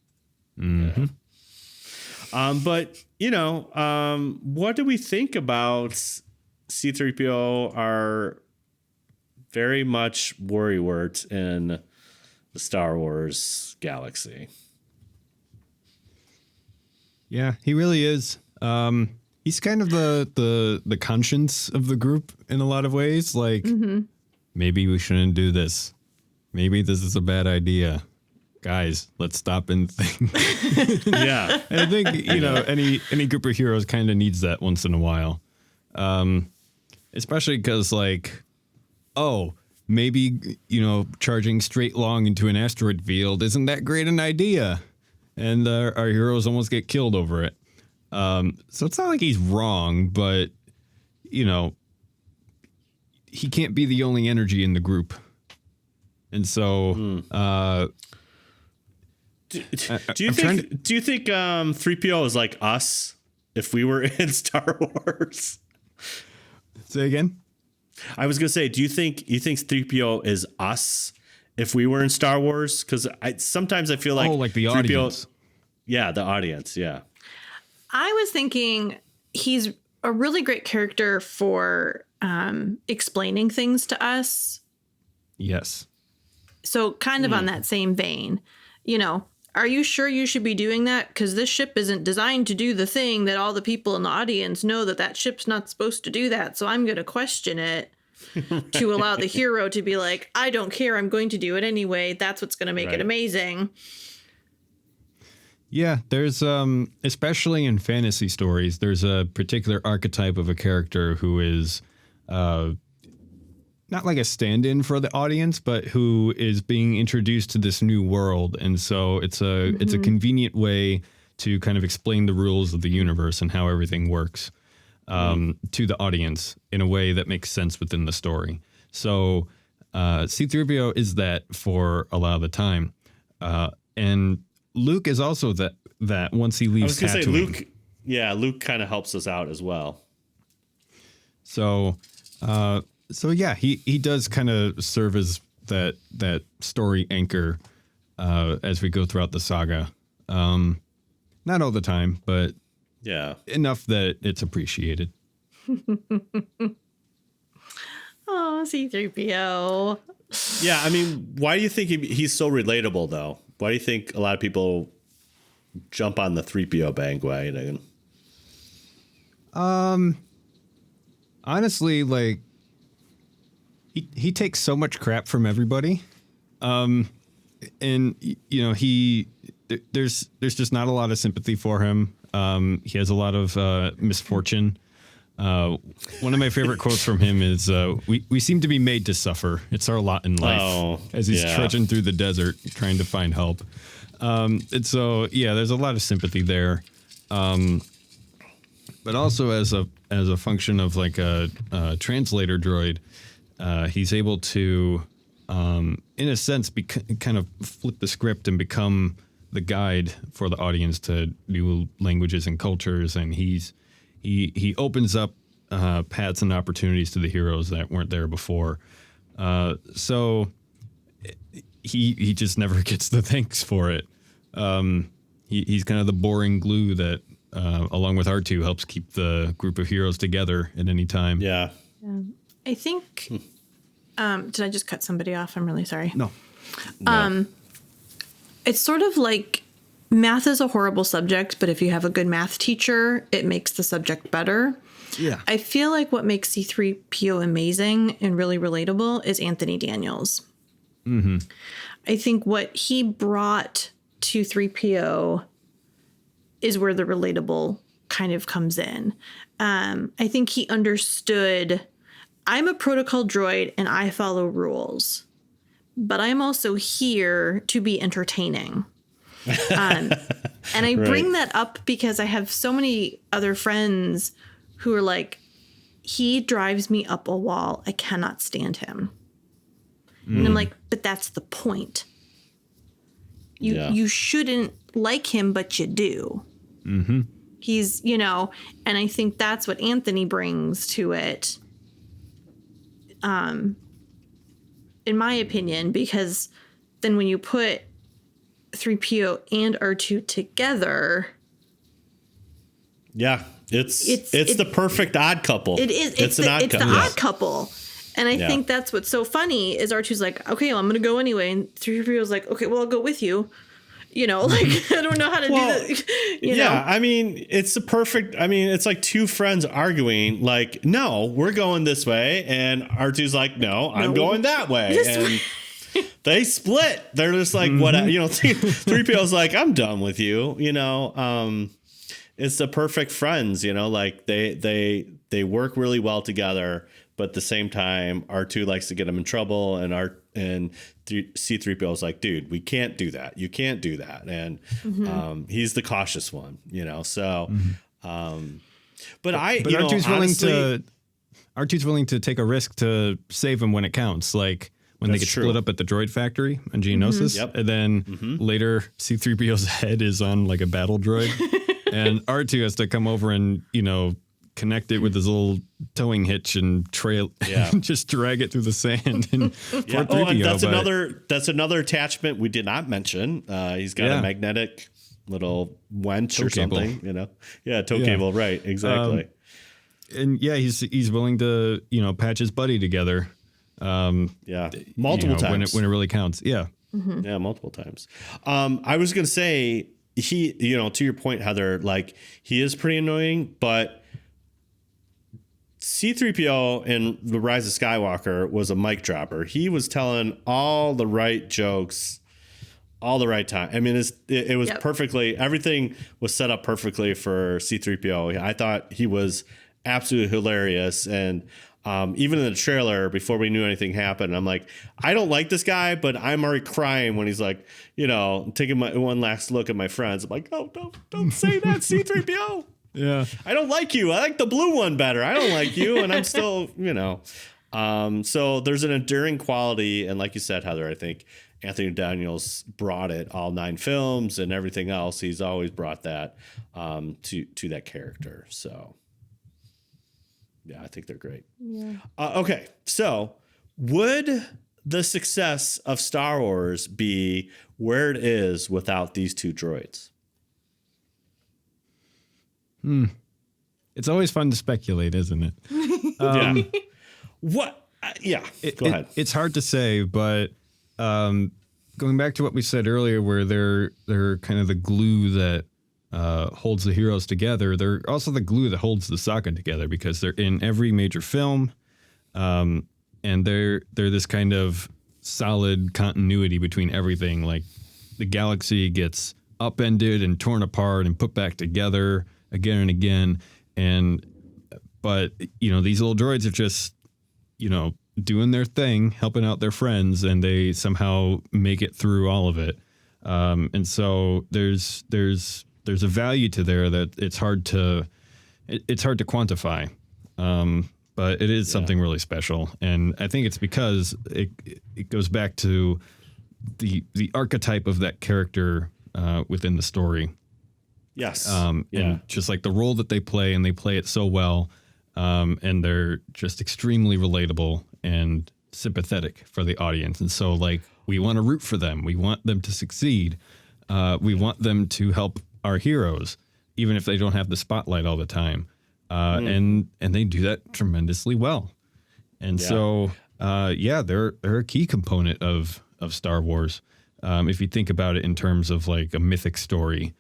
Mm-hmm. But what do we think about C-3PO? Are very much worrywart in the Star Wars galaxy. Yeah, he really is. He's kind of the conscience of the group in a lot of ways. Like, maybe we shouldn't do this. Maybe this is a bad idea. Guys, let's stop and think. Yeah. And I think, any group of heroes kind of needs that once in a while. Especially because, maybe, charging straight long into an asteroid field isn't that great an idea. and our heroes almost get killed over it. So it's not like he's wrong, but you know, he can't be the only energy in the group. And so, do you think 3PO is like us if we were in Star Wars? Say again? I was gonna say, do you think 3PO is us if we were in Star Wars? Because sometimes I feel like like the 3PO, audience. Yeah, the audience. Yeah. I was thinking he's a really great character for explaining things to us. Yes. So kind of on that same vein, you know, are you sure you should be doing that? Because this ship isn't designed to do the thing that all the people in the audience know that ship's not supposed to do that. So I'm going to question it to allow the hero to be like, I don't care. I'm going to do it anyway. That's what's going to make it amazing. Yeah, there's especially in fantasy stories, there's a particular archetype of a character who is not like a stand-in for the audience, but who is being introduced to this new world. And so it's a convenient way to kind of explain the rules of the universe and how everything works to the audience in a way that makes sense within the story. So C-3PO is that for a lot of the time. And Luke is also that once he leaves Tatooine. I was going to say Luke kind of helps us out as well. So yeah, he does kind of serve as that story anchor as we go throughout the saga. Not all the time, but yeah, enough that it's appreciated. Oh, C-3PO. Yeah, I mean, why do you think he's so relatable, though? Why do you think a lot of people jump on the 3PO bandwagon? Honestly, like, he takes so much crap from everybody. And, you know, there's just not a lot of sympathy for him. He has a lot of misfortune. One of my favorite quotes from him is, we seem to be made to suffer. It's our lot in life, as he's trudging through the desert trying to find help. And so, yeah, there's a lot of sympathy there. But also as a function of like a translator droid, he's able to, in a sense, kind of flip the script and become the guide for the audience to new languages and cultures. And he opens up paths and opportunities to the heroes that weren't there before. So he just never gets the thanks for it. He's kind of the boring glue that, along with R2, helps keep the group of heroes together at any time. Yeah. I think. Did I just cut somebody off? I'm really sorry. No. It's sort of like math is a horrible subject, but if you have a good math teacher, it makes the subject better. Yeah. I feel like what makes C-3PO amazing and really relatable is Anthony Daniels. Mm-hmm. I think what he brought to 3PO is where the relatable kind of comes in. I think he understood, I'm a protocol droid and I follow rules, but I'm also here to be entertaining. And I bring that up because I have so many other friends who are like, he drives me up a wall. I cannot stand him. And I'm like, but that's the point. You shouldn't like him, but you do. Mm-hmm. He's, you know, and I think that's what Anthony brings to it. In my opinion, because then when you put 3PO and R2 together. Yeah, it's the perfect odd couple. It is. It's the odd couple. And I think that's what's so funny is R2's like, okay, well, I'm going to go anyway. And 3PO's like, okay, well, I'll go with you. You know, like, I don't know how to do that. You know? I mean, it's the perfect, it's like two friends arguing, like, no, we're going this way. And R2's like, no, I'm going that way. And they split. They're just like, what, 3PO's like, I'm done with you. You know, it's the perfect friends, you know, like they work really well together, but at the same time, R2 likes to get him in trouble, and C-3PO is like, dude, we can't do that. You can't do that. And he's the cautious one, so, but R2's honestly, R2's willing to take a risk to save him when it counts. Like when they get split up at the droid factory on Geonosis, and then later C-3PO's head is on like a battle droid, and R2 has to come over and, connect it with his little towing hitch and just drag it through the sand. And and that's another attachment we did not mention. He's got a magnetic little wench or something, tow cable, right? Exactly. And he's willing to patch his buddy together. Multiple times when it really counts. Yeah, multiple times. I was gonna say he, to your point, Heather, like he is pretty annoying, but C-3PO in The Rise of Skywalker was a mic dropper. He was telling all the right jokes, all the right time. I mean, it was perfectly, everything was set up perfectly for C-3PO. I thought he was absolutely hilarious. And even in the trailer, before we knew anything happened, I'm like, I don't like this guy, but I'm already crying when he's like, taking my one last look at my friends. I'm like, oh, don't say that, C-3PO. Yeah, I don't like you. I like the blue one better. I don't like you. And I'm still, so there's an enduring quality. And like you said, Heather, I think Anthony Daniels brought it, all 9 films and everything else. He's always brought that to that character. So, yeah, I think they're great. Yeah. Okay. So would the success of Star Wars be where it is without these 2 droids? It's always fun to speculate, isn't it? What? Go ahead. It's hard to say, but going back to what we said earlier, where they're kind of the glue that holds the heroes together. They're also the glue that holds the saga together because they're in every major film, and they're this kind of solid continuity between everything. Like the galaxy gets upended and torn apart and put back together again and again. But these little droids are just, doing their thing, helping out their friends, and they somehow make it through all of it. And so there's a value to there that it's hard to quantify. But it is something really special. And I think it's because it goes back to the archetype of that character within the story. Yes. And just like the role that they play, and they play it so well, and they're just extremely relatable and sympathetic for the audience. And so, like, we want to root for them. We want them to succeed. We want them to help our heroes, even if they don't have the spotlight all the time. And they do that tremendously well. And so, they're a key component of Star Wars. If you think about it in terms of like a mythic story.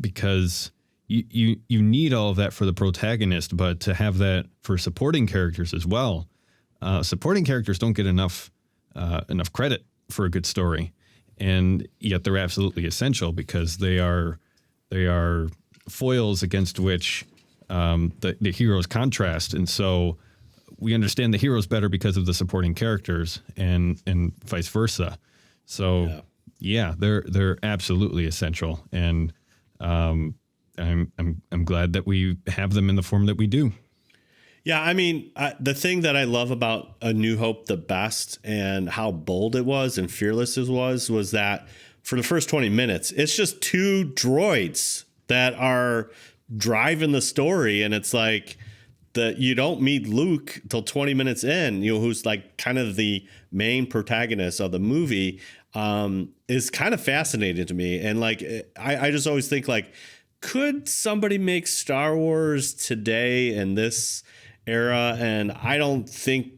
Because you need all of that for the protagonist, but to have that for supporting characters as well. Supporting characters don't get enough credit for a good story, and yet they're absolutely essential because they are foils against which the heroes contrast, and so we understand the heroes better because of the supporting characters, and vice versa. So. Yeah, they're absolutely essential, and I'm glad that we have them in the form that we do. Yeah, I mean, the thing that I love about A New Hope the best, and how bold it was and fearless it was that for the first 20 minutes, it's just 2 droids that are driving the story, and it's like you don't meet Luke till 20 minutes in, who's like kind of the main protagonist of the movie. Is kind of fascinating to me. And like, I just always think like, could somebody make Star Wars today in this era? And I don't think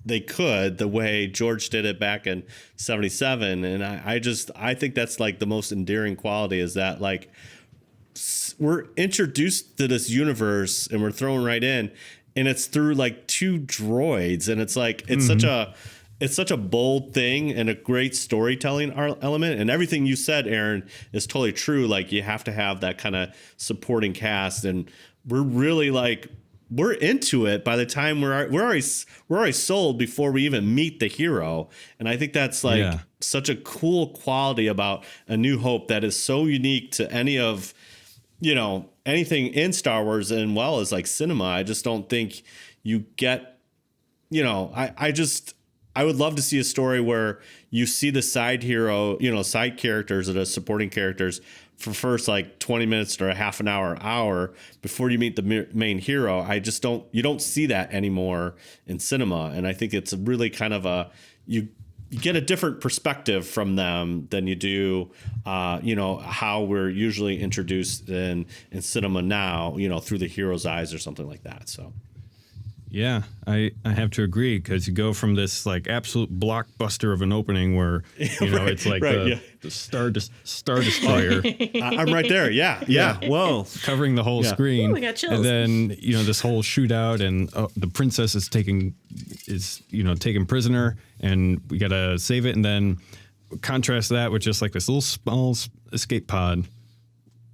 they could, the way George did it back in 77. And I think that's like the most endearing quality, is that like we're introduced to this universe and we're thrown right in, and it's through like 2 droids. And it's like, it's such a bold thing and a great storytelling element. And everything you said, Aaron, is totally true. Like, you have to have that kind of supporting cast. And we're really like we're into it by the time we're already sold before we even meet the hero. And I think that's like such a cool quality about A New Hope that is so unique to any of, you know, anything in Star Wars and well as like cinema. I just don't think you get, you know, I would love to see a story where you see the side hero, you know, side characters or the supporting characters for first like 20 minutes or a half an hour before you meet the main hero. You don't see that anymore in cinema. And I think it's really kind of you get a different perspective from them than you do, you know, how we're usually introduced in cinema now, you know, through the hero's eyes or something like that. So. Yeah, I have to agree, because you go from this like absolute blockbuster of an opening where, you know, it's like the Star Destroyer. I'm right there. Yeah. Whoa. Covering the whole screen. Ooh, I got chills. And then, you know, this whole shootout and the princess is taken prisoner and we got to save it. And then contrast that with just like this little small escape pod.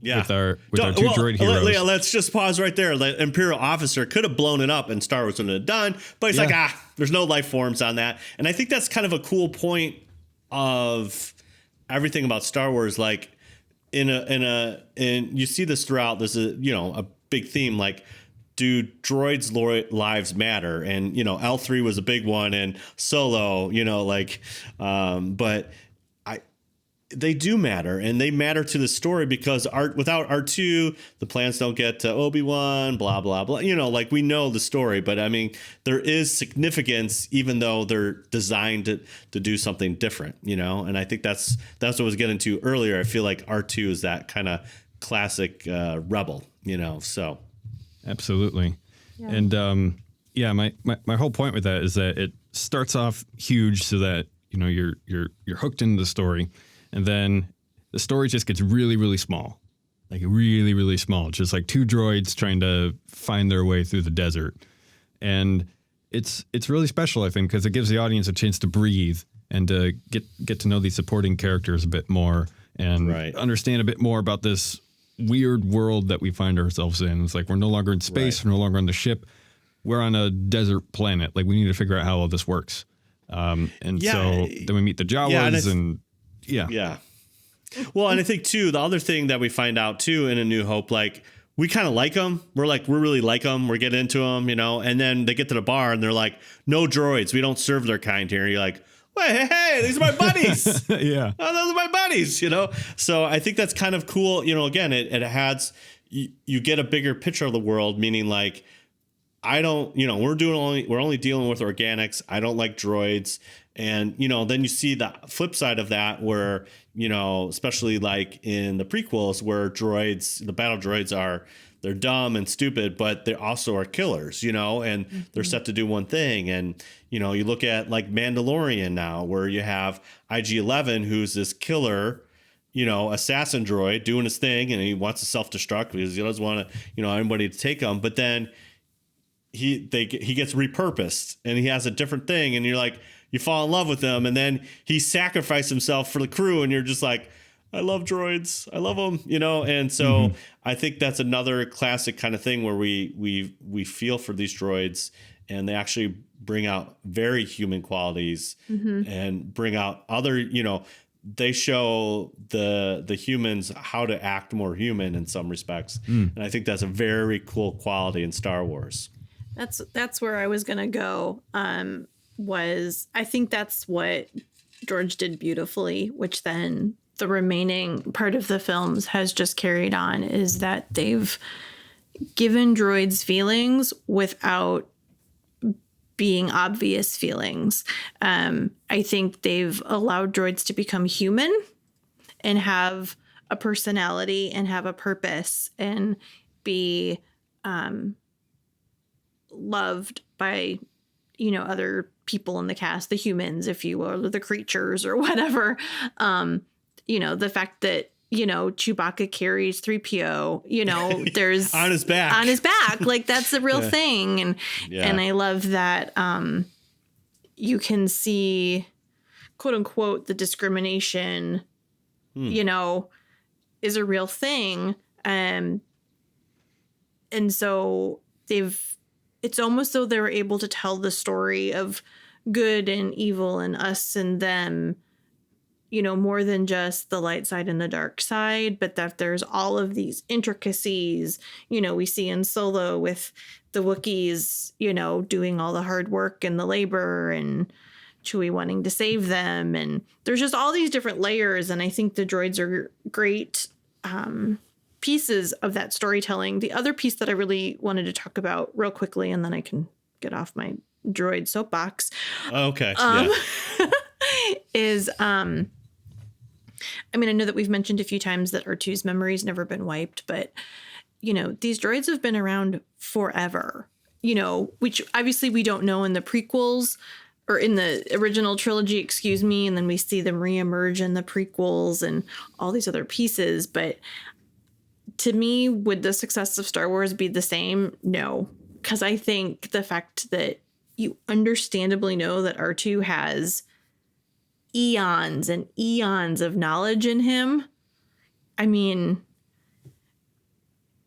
Yeah, with our two droid heroes. Let's just pause right there. The Imperial officer could have blown it up and Star Wars would have done, but he's like, there's no life forms on that. And I think that's kind of a cool point of everything about Star Wars. Like and you see this throughout. This is, you know, a big theme. Like, do droids' lives matter? And, you know, L3 was a big one, and Solo, you know, like, but they do matter, and they matter to the story because without R2, the plans don't get to Obi-Wan, blah, blah, blah. You know, like, we know the story, but I mean, there is significance even though they're designed to do something different, you know? And I think that's what I was getting to earlier. I feel like R2 is that kind of classic rebel, you know, so. Absolutely. Yeah. And my whole point with that is that it starts off huge so that, you know, you're hooked into the story. And then the story just gets really, really small, like really, really small. It's just like two droids trying to find their way through the desert. And it's really special, I think, because it gives the audience a chance to breathe and to get to know these supporting characters a bit more and understand a bit more about this weird world that we find ourselves in. It's like we're no longer in space. We're no longer on the ship. We're on a desert planet. Like, we need to figure out how all this works. So then we meet the Jawas and... Yeah. Well, and I think too, the other thing that we find out too in A New Hope, like, we kind of like them. We really like them. We're getting into them, you know, and then they get to the bar and they're like, no droids. We don't serve their kind here. And you're like, wait, hey, these are my buddies. Yeah. Oh, those are my buddies, you know? So I think that's kind of cool. You know, again, it has, you get a bigger picture of the world, meaning like, I don't, you know, we're only dealing with organics. I don't like droids. And, you know, then you see the flip side of that where, you know, especially like in the prequels where the battle droids they're dumb and stupid, but they also are killers, you know, and they're set to do one thing. And, you know, you look at like Mandalorian now where you have IG-11, who's this killer, you know, assassin droid doing his thing, and he wants to self-destruct because he doesn't want to, you know, anybody to take him. But then he gets repurposed and he has a different thing, and you're like, you fall in love with him, and then he sacrificed himself for the crew, and you're just like, I love droids, I love them, you know. And so I think that's another classic kind of thing where we feel for these droids, and they actually bring out very human qualities and bring out other, you know, they show the humans how to act more human in some respects. And I think that's a very cool quality in Star Wars. That's where I was gonna go. I think that's what George did beautifully, which then the remaining part of the films has just carried on, is that they've given droids feelings without being obvious feelings. I think they've allowed droids to become human and have a personality and have a purpose and be loved by, you know, other people in the cast, the humans, if you will, or the creatures or whatever. You know, the fact that, you know, Chewbacca carries 3PO, you know, there's on his back, like, that's a real thing. And I love that you can see, quote unquote, the discrimination, you know, is a real thing. And so they've it's almost though they were able to tell the story of good and evil and us and them, you know, more than just the light side and the dark side, but that there's all of these intricacies, you know, we see in Solo with the Wookiees, you know, doing all the hard work and the labor, and Chewie wanting to save them. And there's just all these different layers. And I think the droids are great pieces of that storytelling. The other piece that I really wanted to talk about real quickly, and then I can get off my droid soapbox. Okay. Is I mean, I know that we've mentioned a few times that R2's memory's never been wiped, but, you know, these droids have been around forever, you know, which obviously we don't know in the prequels or in the original trilogy, excuse me. And then we see them reemerge in the prequels and all these other pieces. But to me, would the success of Star Wars be the same? No, because I think the fact that you understandably know that R2 has eons and eons of knowledge in him. I mean,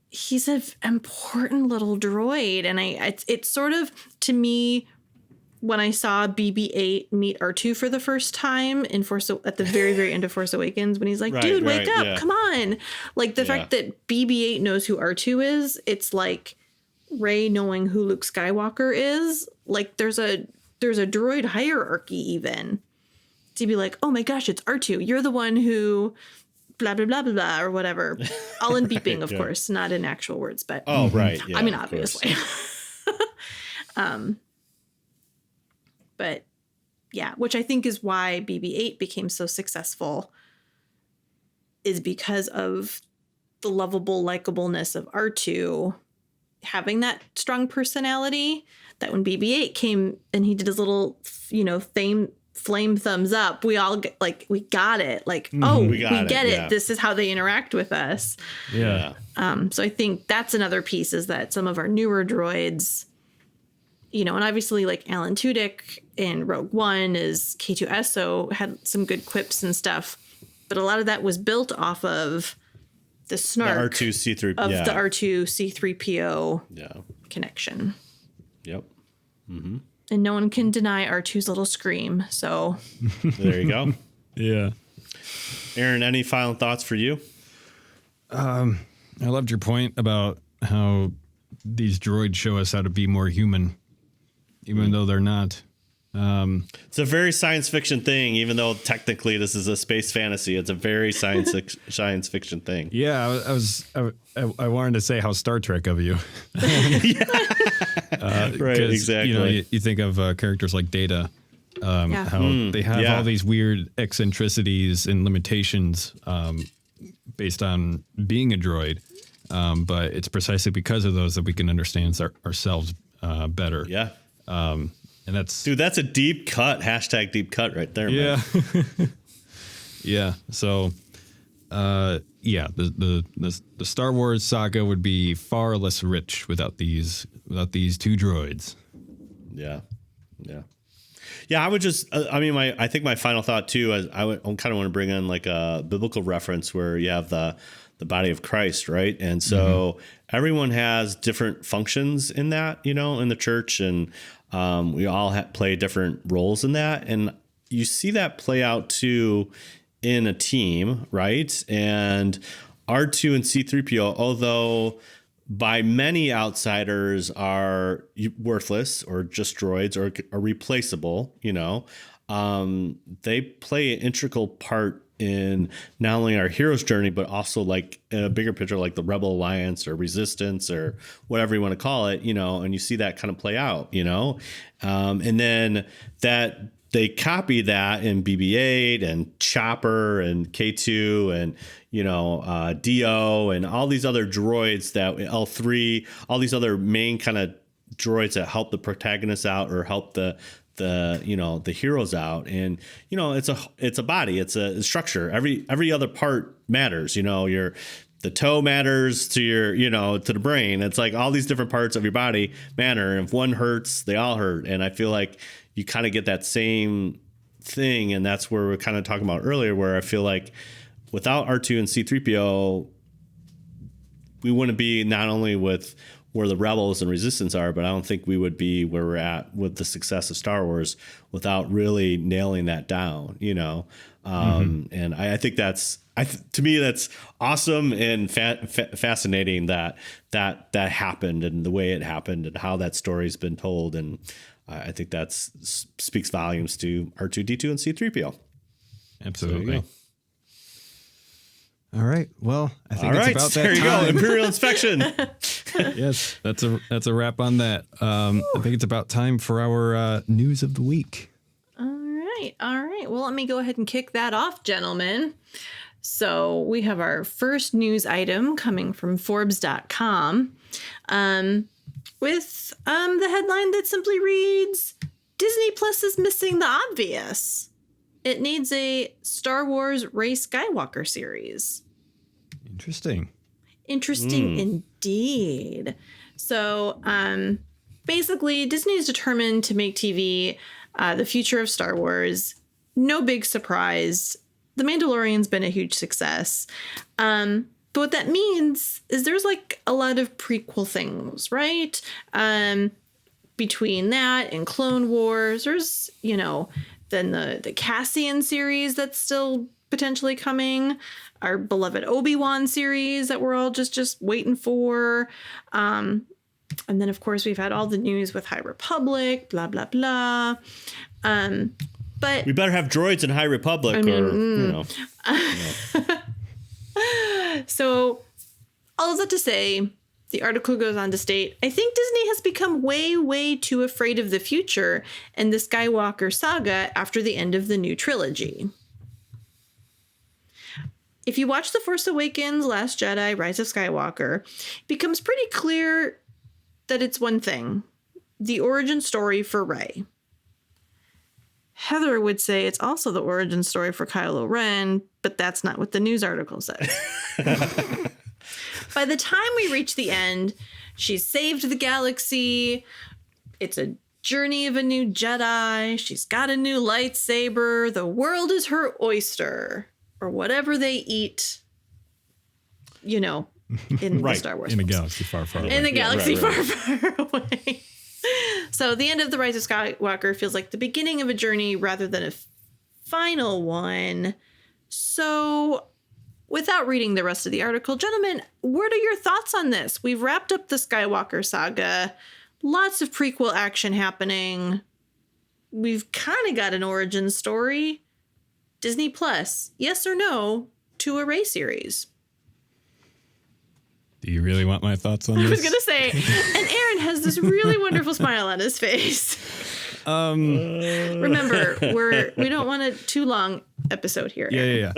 he's an important little droid. And it's sort of, to me, when I saw BB-8 meet R2 for the first time in at the very, very end of Force Awakens, when he's like, dude, wake up, come on. Like the fact that BB-8 knows who R2 is, it's like Rey knowing who Luke Skywalker is. Like there's a droid hierarchy even. To be like, oh my gosh, it's R2. You're the one who blah, blah, blah, blah, blah, or whatever. All in beeping, of course, not in actual words, but right. Yeah, I mean, obviously. But yeah, which I think is why BB-8 became so successful, is because of the lovable likableness of R2 having that strong personality, that when BB-8 came and he did his little, you know, flame thumbs up, we all we got it. Like, we get it. Yeah. This is how they interact with us. Yeah. So I think that's another piece, is that some of our newer droids, you know, and obviously like Alan Tudyk in Rogue One as K2SO had some good quips and stuff, but a lot of that was built off of the snark the R2C3 of the R2C3PO connection. Yep. Mm-hmm. And no one can deny R2's little scream. So there you go. Yeah. Aaron, any final thoughts for you? I loved your point about how these droids show us how to be more human, even though they're not. It's a very science fiction thing, even though technically this is a space fantasy. It's a very science fiction thing. Yeah, I wanted to say how Star Trek of you. Right, exactly. You know, you think of characters like Data, how they have all these weird eccentricities and limitations based on being a droid, but it's precisely because of those that we can understand ourselves better. Yeah. And that's a deep cut, # deep cut right there. Yeah. Man. Yeah. So, the Star Wars saga would be far less rich without these two droids. Yeah. Yeah. Yeah. I would just, I think my final thought too, is I kind of want to bring in like a biblical reference where you have the body of Christ, right? And so everyone has different functions in that, you know, in the church, and we all play different roles in that. And you see that play out too in a team, right? And R2 and C-3PO, although by many outsiders are worthless or just droids or are replaceable, you know, they play an integral part in not only our hero's journey, but also like in a bigger picture, like the Rebel Alliance or Resistance or whatever you want to call it, you know, and you see that kind of play out, you know, and then that they copy that in BB-8 and Chopper and K2 and, you know, DO and all these other droids that L3, all these other main kind of droids that help the protagonists out or help the heroes out. And, you know, it's a body, it's a structure. Every other part matters, you know, the toe matters to your, you know, to the brain. It's like all these different parts of your body matter. And if one hurts, they all hurt. And I feel like you kind of get that same thing. And that's where we're kind of talking about earlier, where I feel like without R2 and C-3PO, we wouldn't be not only with where the rebels and resistance are, but I don't think we would be where we're at with the success of Star Wars without really nailing that down, you know? And I think to me, that's awesome and fascinating that happened and the way it happened and how that story's been told. And I think that speaks volumes to R2D2 and C-3PO. Absolutely. All right. Well, I think All it's right, about that there you time. go. Imperial inspection. Yes, that's a wrap on that. I think it's about time for our news of the week. All right. Well, let me go ahead and kick that off, gentlemen. So we have our first news item coming from Forbes.com with the headline that simply reads, Disney Plus is missing the obvious. It needs a Star Wars Rey Skywalker series. Interesting. Interesting indeed. So basically, Disney is determined to make TV the future of Star Wars. No big surprise. The Mandalorian's been a huge success. But what that means is there's like a lot of prequel things, right? Between that and Clone Wars, there's, you know, then the Cassian series that's still potentially coming, our beloved Obi-Wan series that we're all just waiting for. And then, of course, we've had all the news with High Republic, blah, blah, blah. But we better have droids in High Republic, you know. So all of that to say, the article goes on to state, I think Disney has become way, way too afraid of the future and the Skywalker saga after the end of the new trilogy. If you watch The Force Awakens, Last Jedi, Rise of Skywalker, it becomes pretty clear that it's one thing, the origin story for Rey. Heather would say it's also the origin story for Kylo Ren, but that's not what the news article said. By the time we reach the end, she's saved the galaxy. It's a journey of a new Jedi. She's got a new lightsaber. The world is her oyster, or whatever they eat, you know, in the Star Wars. In a galaxy far, far away. In the galaxy far, far away. So the end of The Rise of Skywalker feels like the beginning of a journey rather than a final one. So without reading the rest of the article, gentlemen, what are your thoughts on this? We've wrapped up the Skywalker saga. Lots of prequel action happening. We've kind of got an origin story. Disney Plus, yes or no to a Rey series? Do you really want my thoughts on this? I was going to say, and Aaron has this really wonderful smile on his face. Remember, we don't want a too long episode here. Yeah.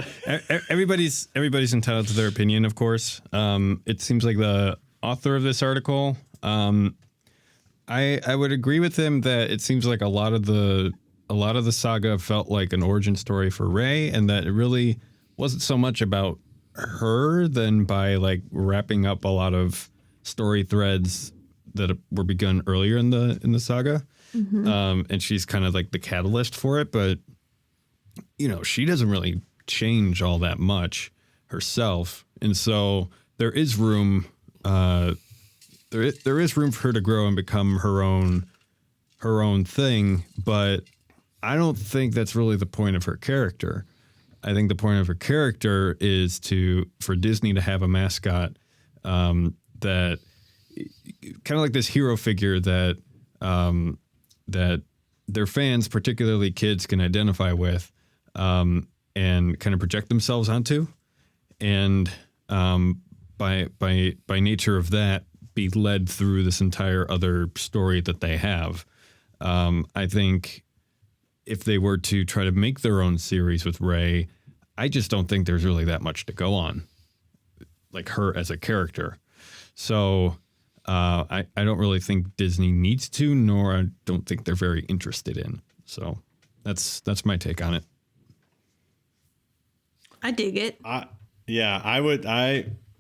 Everybody's entitled to their opinion, of course. It seems like the author of this article, I would agree with him that it seems like a lot of the saga felt like an origin story for Rey, and that it really wasn't so much about her than by like wrapping up a lot of story threads that were begun earlier in the saga. And she's kind of like the catalyst for it, but you know, she doesn't really change all that much herself. And so there is room, there is room for her to grow and become her own thing. But I don't think that's really the point of her character. I think the point of her character is for Disney to have a mascot that kind of like this hero figure that their fans, particularly kids, can identify with and kind of project themselves onto, and by nature of that, be led through this entire other story that they have. I think if they were to try to make their own series with Rey, I just don't think there's really that much to go on, like her as a character. So I don't really think Disney needs to, nor I don't think they're very interested in. So that's my take on it. I dig it. Yeah,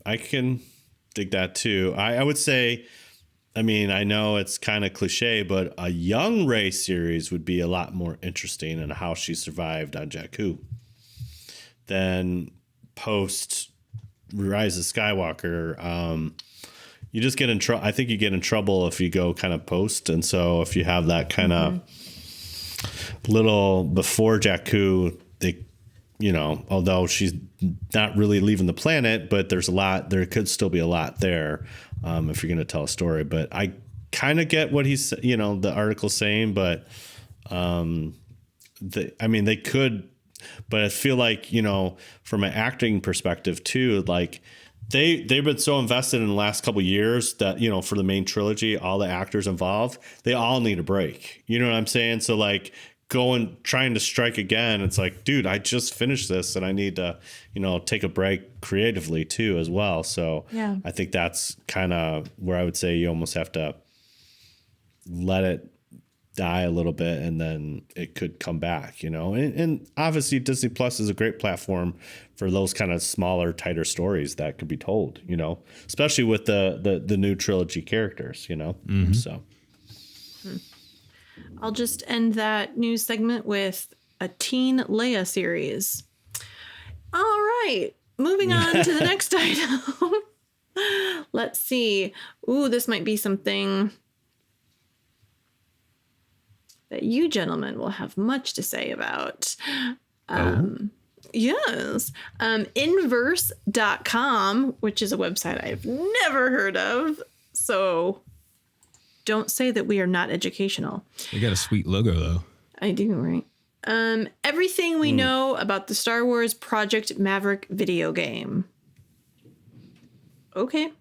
I can dig that too. I would say, I mean, I know it's kind of cliche, but a young Rey series would be a lot more interesting in how she survived on Jakku than post Rise of Skywalker. you just get in trouble. I think you get in trouble if you go kind of post. And so if you have that kind of little before Jakku, they, although she's not really leaving the planet, but there could still be a lot there if you're going to tell a story. But I kind of get what he's, the article's saying, but they could, but I feel like, from an acting perspective too, like they've been so invested in the last couple of years that, for the main trilogy, all the actors involved, they all need a break. You know what I'm saying? So like trying to strike again, it's like, dude, I just finished this and I need to, take a break creatively too as well. So yeah. I think that's kind of where I would say you almost have to let it die a little bit and then it could come back, and obviously Disney Plus is a great platform for those kind of smaller, tighter stories that could be told, especially with the new trilogy characters, so. I'll just end that news segment with a Teen Leia series. All right, moving on to the next item. Let's see. Ooh, this might be something that you gentlemen will have much to say about. Yes. Inverse.com, which is a website I've never heard of. So don't say that we are not educational. They got a sweet logo, though. I do, right? Everything we know about the Star Wars Project Maverick video game. Okay.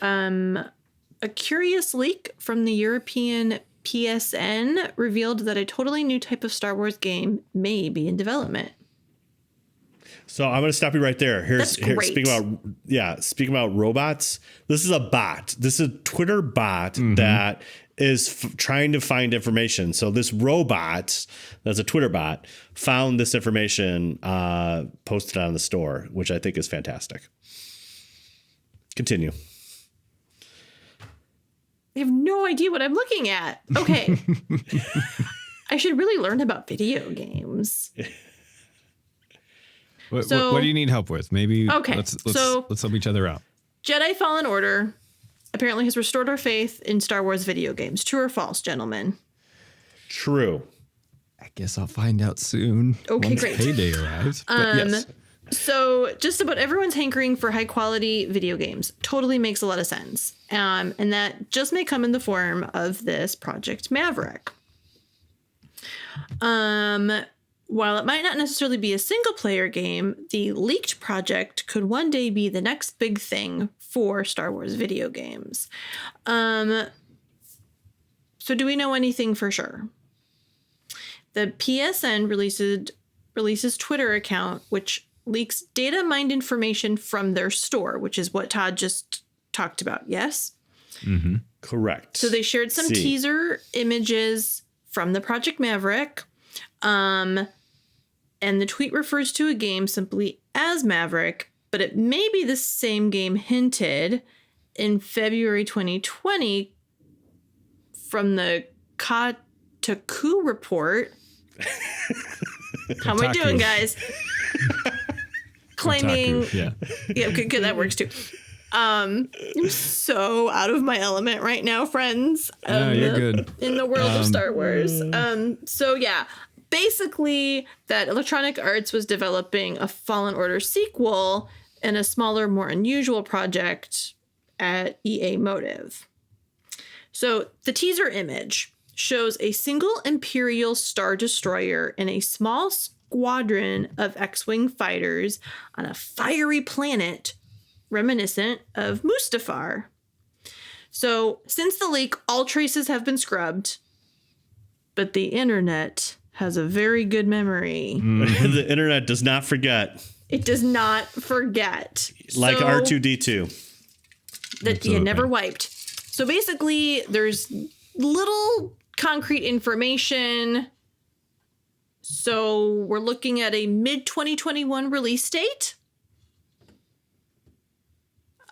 A curious leak from the European PSN revealed that a totally new type of Star Wars game may be in development. So I'm going to stop you right there. Speaking about robots, this is a bot. This is a Twitter bot that is trying to find information. So this robot, that's a Twitter bot, found this information posted on the store, which I think is fantastic. Continue. I have no idea what I'm looking at. Okay. I should really learn about video games. What do you need help with? Maybe let's help each other out. Jedi Fallen Order apparently has restored our faith in Star Wars video games. True or false, gentlemen? True. I guess I'll find out soon. Okay, once great. Payday arrives. But yes. So just about everyone's hankering for high quality video games. Totally makes a lot of sense. And that just may come in the form of this Project Maverick. While it might not necessarily be a single player game, the leaked project could one day be the next big thing for Star Wars video games. So do we know anything for sure? The PSN releases Twitter account, which leaks data mined information from their store, which is what Todd just talked about. Yes? Mm-hmm. Correct. So they shared some teaser images from the Project Maverick. And the tweet refers to a game simply as Maverick, but it may be the same game hinted in February 2020 from the Kotaku report. How am I doing, guys? Claiming, Kotaku, yeah, good, that works too. I'm so out of my element right now, friends. You're good. In the world of Star Wars. So yeah, basically that Electronic Arts was developing a Fallen Order sequel and a smaller, more unusual project at EA Motive. So the teaser image shows a single Imperial Star Destroyer and a small squadron of X-Wing fighters on a fiery planet reminiscent of Mustafar. So since the leak, all traces have been scrubbed, but the internet has a very good memory. The internet does not forget. It does not forget. Like so, R2D2. That you never wiped. So basically, there's little concrete information. So we're looking at a mid-2021 release date.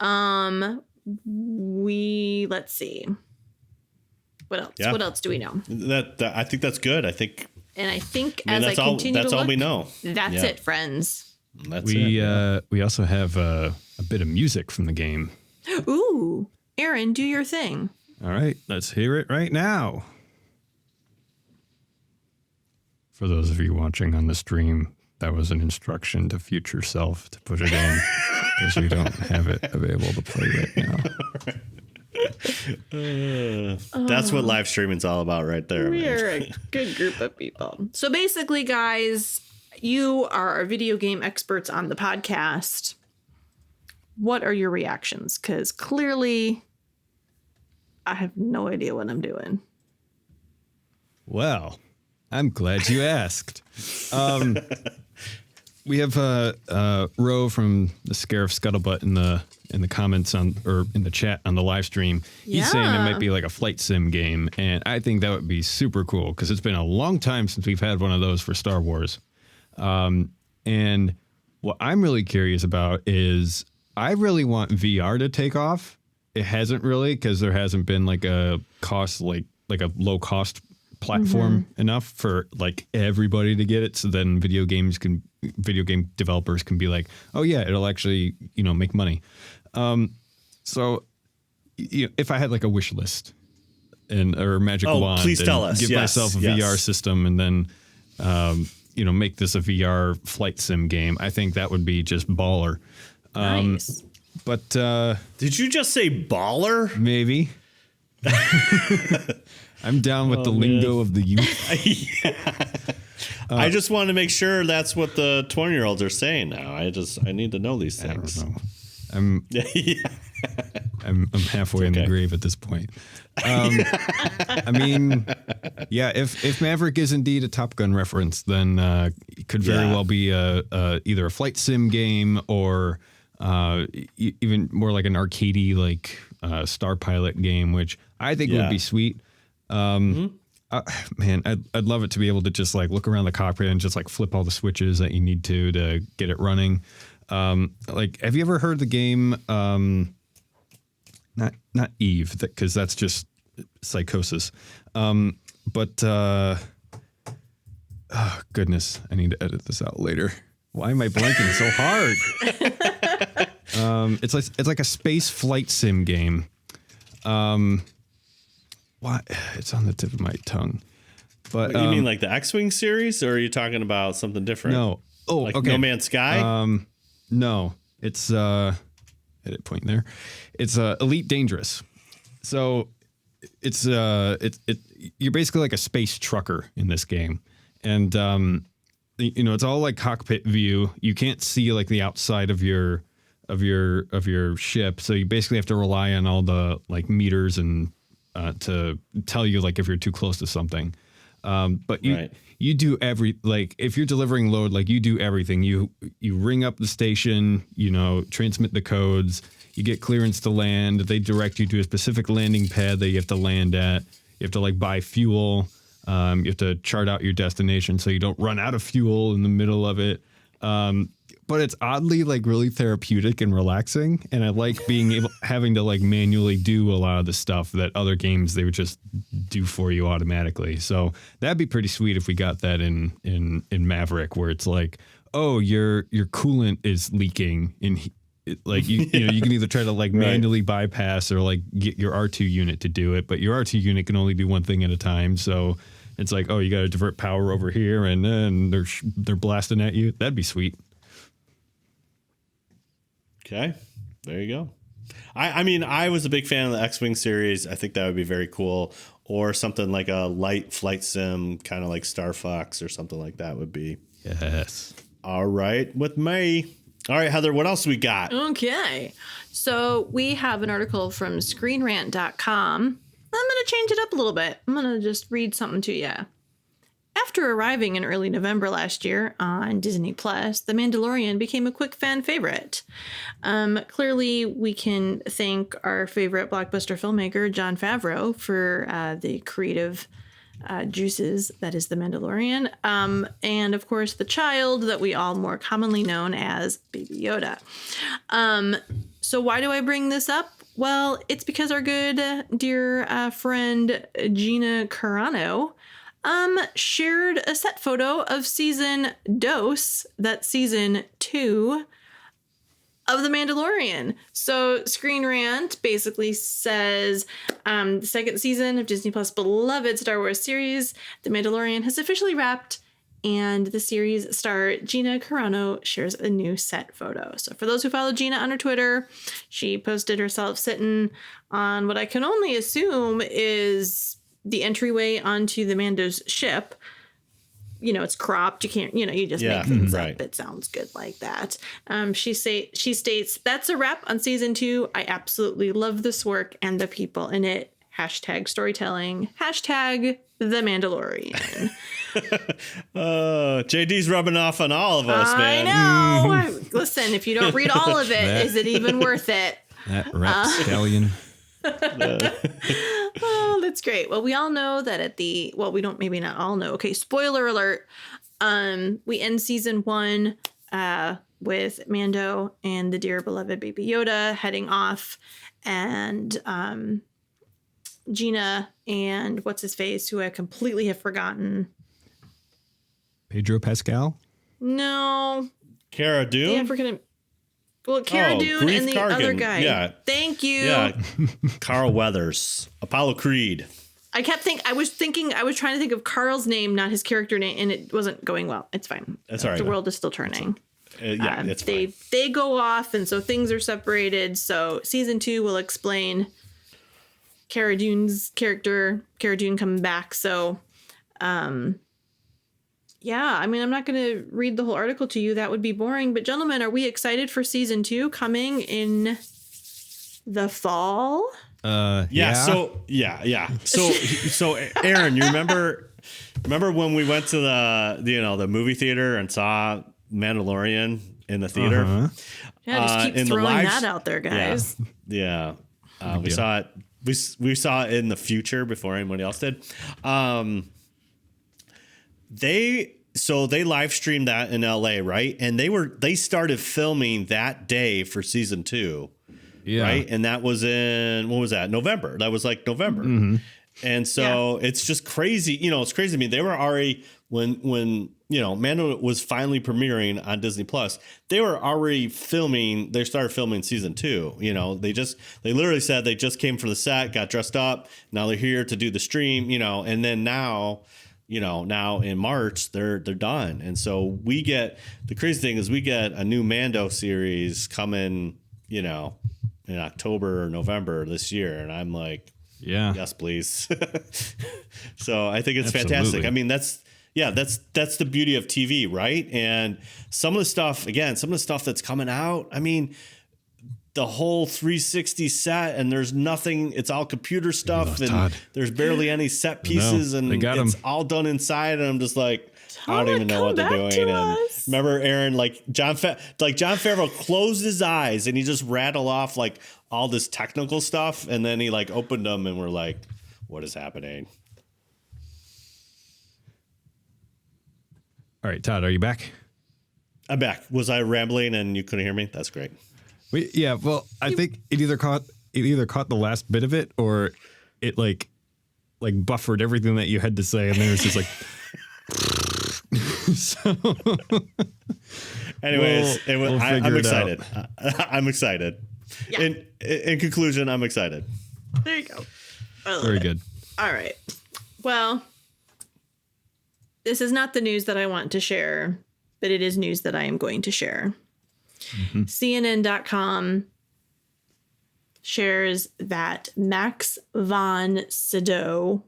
Let's see. What else? Yeah. What else do we know? I think that's good. I think as I continue to look, that's all we know. That's it, friends. We also have a bit of music from the game. Ooh, Aaron, do your thing. All right, let's hear it right now. For those of you watching on the stream, that was an instruction to future self to put it in because we don't have it available to play right now. That's what live streaming's all about right there. We're a good group of people. So basically, guys, you are our video game experts on the podcast. What are your reactions? Because clearly, I have no idea what I'm doing. Well, I'm glad you asked. We have Ro from the Scarif Scuttlebutt in the comments or in the chat on the live stream. He's saying it might be like a flight sim game, and I think that would be super cool because it's been a long time since we've had one of those for Star Wars. And what I'm really curious about is I really want VR to take off. It hasn't really because there hasn't been like a cost like a low cost platform enough for like everybody to get it. So then video game developers can be like, oh yeah, it'll actually, make money. So if I had like a wish list or a magic wand, please tell us. Give myself a VR system and then, make this a VR flight sim game. I think that would be just baller. Nice. But did you just say baller? Maybe. I'm down with the lingo of the youth. I just want to make sure that's what the 20-year-olds are saying now. I need to know these things. I don't know. I'm halfway in the grave at this point. I mean, yeah, if Maverick is indeed a Top Gun reference, then it could very well be either a flight sim game or even more like an arcadey like Star Pilot game, which I think would be sweet. Man, I'd love it to be able to just like look around the cockpit and just like flip all the switches that you need to get it running. Like, have you ever heard the game? Not Eve, because that's just Psychosis. But oh goodness, I need to edit this out later. Why am I blanking so hard? It's like a space flight sim game. Why? It's on the tip of my tongue. But you mean like the X-Wing series, or are you talking about something different? No. Oh, like okay. No Man's Sky? No. It's edit point there. It's Elite Dangerous. So it's you're basically like a space trucker in this game, and it's all like cockpit view. You can't see like the outside of your ship, so you basically have to rely on all the like meters and to tell you like if you're too close to something. But you do if you're delivering load, like you do everything. You ring up the station, transmit the codes, you get clearance to land. They direct you to a specific landing pad that you have to land at. You have to like buy fuel. You have to chart out your destination so you don't run out of fuel in the middle of it. But it's oddly like really therapeutic and relaxing. And I like having to like manually do a lot of the stuff that other games, they would just do for you automatically. So that'd be pretty sweet if we got that in Maverick, where it's like, oh, your coolant is leaking like you can either try to like manually bypass or like get your R2 unit to do it, but your R2 unit can only do one thing at a time. So it's like, oh, you got to divert power over here, and then they're blasting at you. That'd be sweet. Okay, there you go. I mean, I was a big fan of the X-Wing series. I think that would be very cool. Or something like a light flight sim, kind of like Star Fox or something like that would be. Yes. All right, with me. All right, Heather, what else we got? Okay. So we have an article from screenrant.com. I'm going to change it up a little bit. I'm going to just read something to you. After arriving in early November last year on Disney Plus, The Mandalorian became a quick fan favorite. Clearly, we can thank our favorite blockbuster filmmaker, Jon Favreau, for the creative juices that is The Mandalorian. And of course, the child that we all more commonly known as Baby Yoda. So why do I bring this up? Well, it's because our good dear friend Gina Carano shared a set photo of season Dose, that's season 2, of The Mandalorian. So Screen Rant basically says the second season of Disney Plus' beloved Star Wars series, The Mandalorian, has officially wrapped, and the series star Gina Carano shares a new set photo. So for those who follow Gina on her Twitter, she posted herself sitting on what I can only assume is the entryway onto the Mando's ship. You know, it's cropped. You can't, you just make things up. It sounds good like that. She states, that's a wrap on season 2. I absolutely love this work and the people in it. Hashtag storytelling. Hashtag The Mandalorian. JD's rubbing off on all of us, man. I know. Listen, if you don't read all of it, is it even worth it? That rapscallion. Oh, that's great. Well, we all know that we don't, maybe not all know. Okay, spoiler alert. We end season 1 with Mando and the dear beloved baby Yoda heading off, and Gina and what's his face, who I completely have forgotten. Pedro Pascal? No. Cara Dune? Yeah, forget him. Well, Cara Dune and the other guy. Yeah. Thank you. Yeah. Carl Weathers. Apollo Creed. I was trying to think of Carl's name, not his character name, and it wasn't going well. It's fine. That's all right. The world is still turning. It's fine. They go off, and so things are separated. So season 2 will explain Cara Dune's character, Cara Dune coming back. So, yeah, I mean, I'm not going to read the whole article to you. That would be boring. But gentlemen, are we excited for season 2 coming in the fall? Yeah. So Aaron, you remember when we went to the movie theater and saw Mandalorian in the theater? Uh-huh. Yeah, just keep throwing that out there, guys. Yeah. We saw it. We saw it in the future before anybody else did. They live streamed that in LA, right? And they started filming that day for season 2. Yeah. Right. And that was in, what was that? November. That was like November. Mm-hmm. And so it's just crazy. It's crazy to me. They were already, when Mando was finally premiering on Disney Plus, they were already filming. They started filming season 2. They literally said they just came from the set, got dressed up. Now they're here to do the stream, and then now in March they're done. And so the crazy thing is we get a new Mando series coming, in October or November this year. And I'm like, yes, please. So I think it's fantastic. I mean, that's the beauty of TV, right? And some of the stuff that's coming out, I mean, the whole 360 set, and there's nothing, it's all computer stuff, and there's barely any set pieces, and it's all done inside, and I'm just like, I don't even know what they're doing. And remember, Aaron, like John Favreau closed his eyes and he just rattled off like all this technical stuff, and then he like opened them and we're like, what is happening? All right, Todd, are you back? I'm back. Was I rambling and you couldn't hear me? That's great. Well, I think it either caught the last bit of it, or it like buffered everything that you had to say, and then it was just like. So, anyways, I'm excited. I'm excited. Yeah. In conclusion, I'm excited. There you go. Very good. All right. Well, this is not the news that I want to share, but it is news that I am going to share. Mm-hmm. CNN.com shares that Max von Sydow,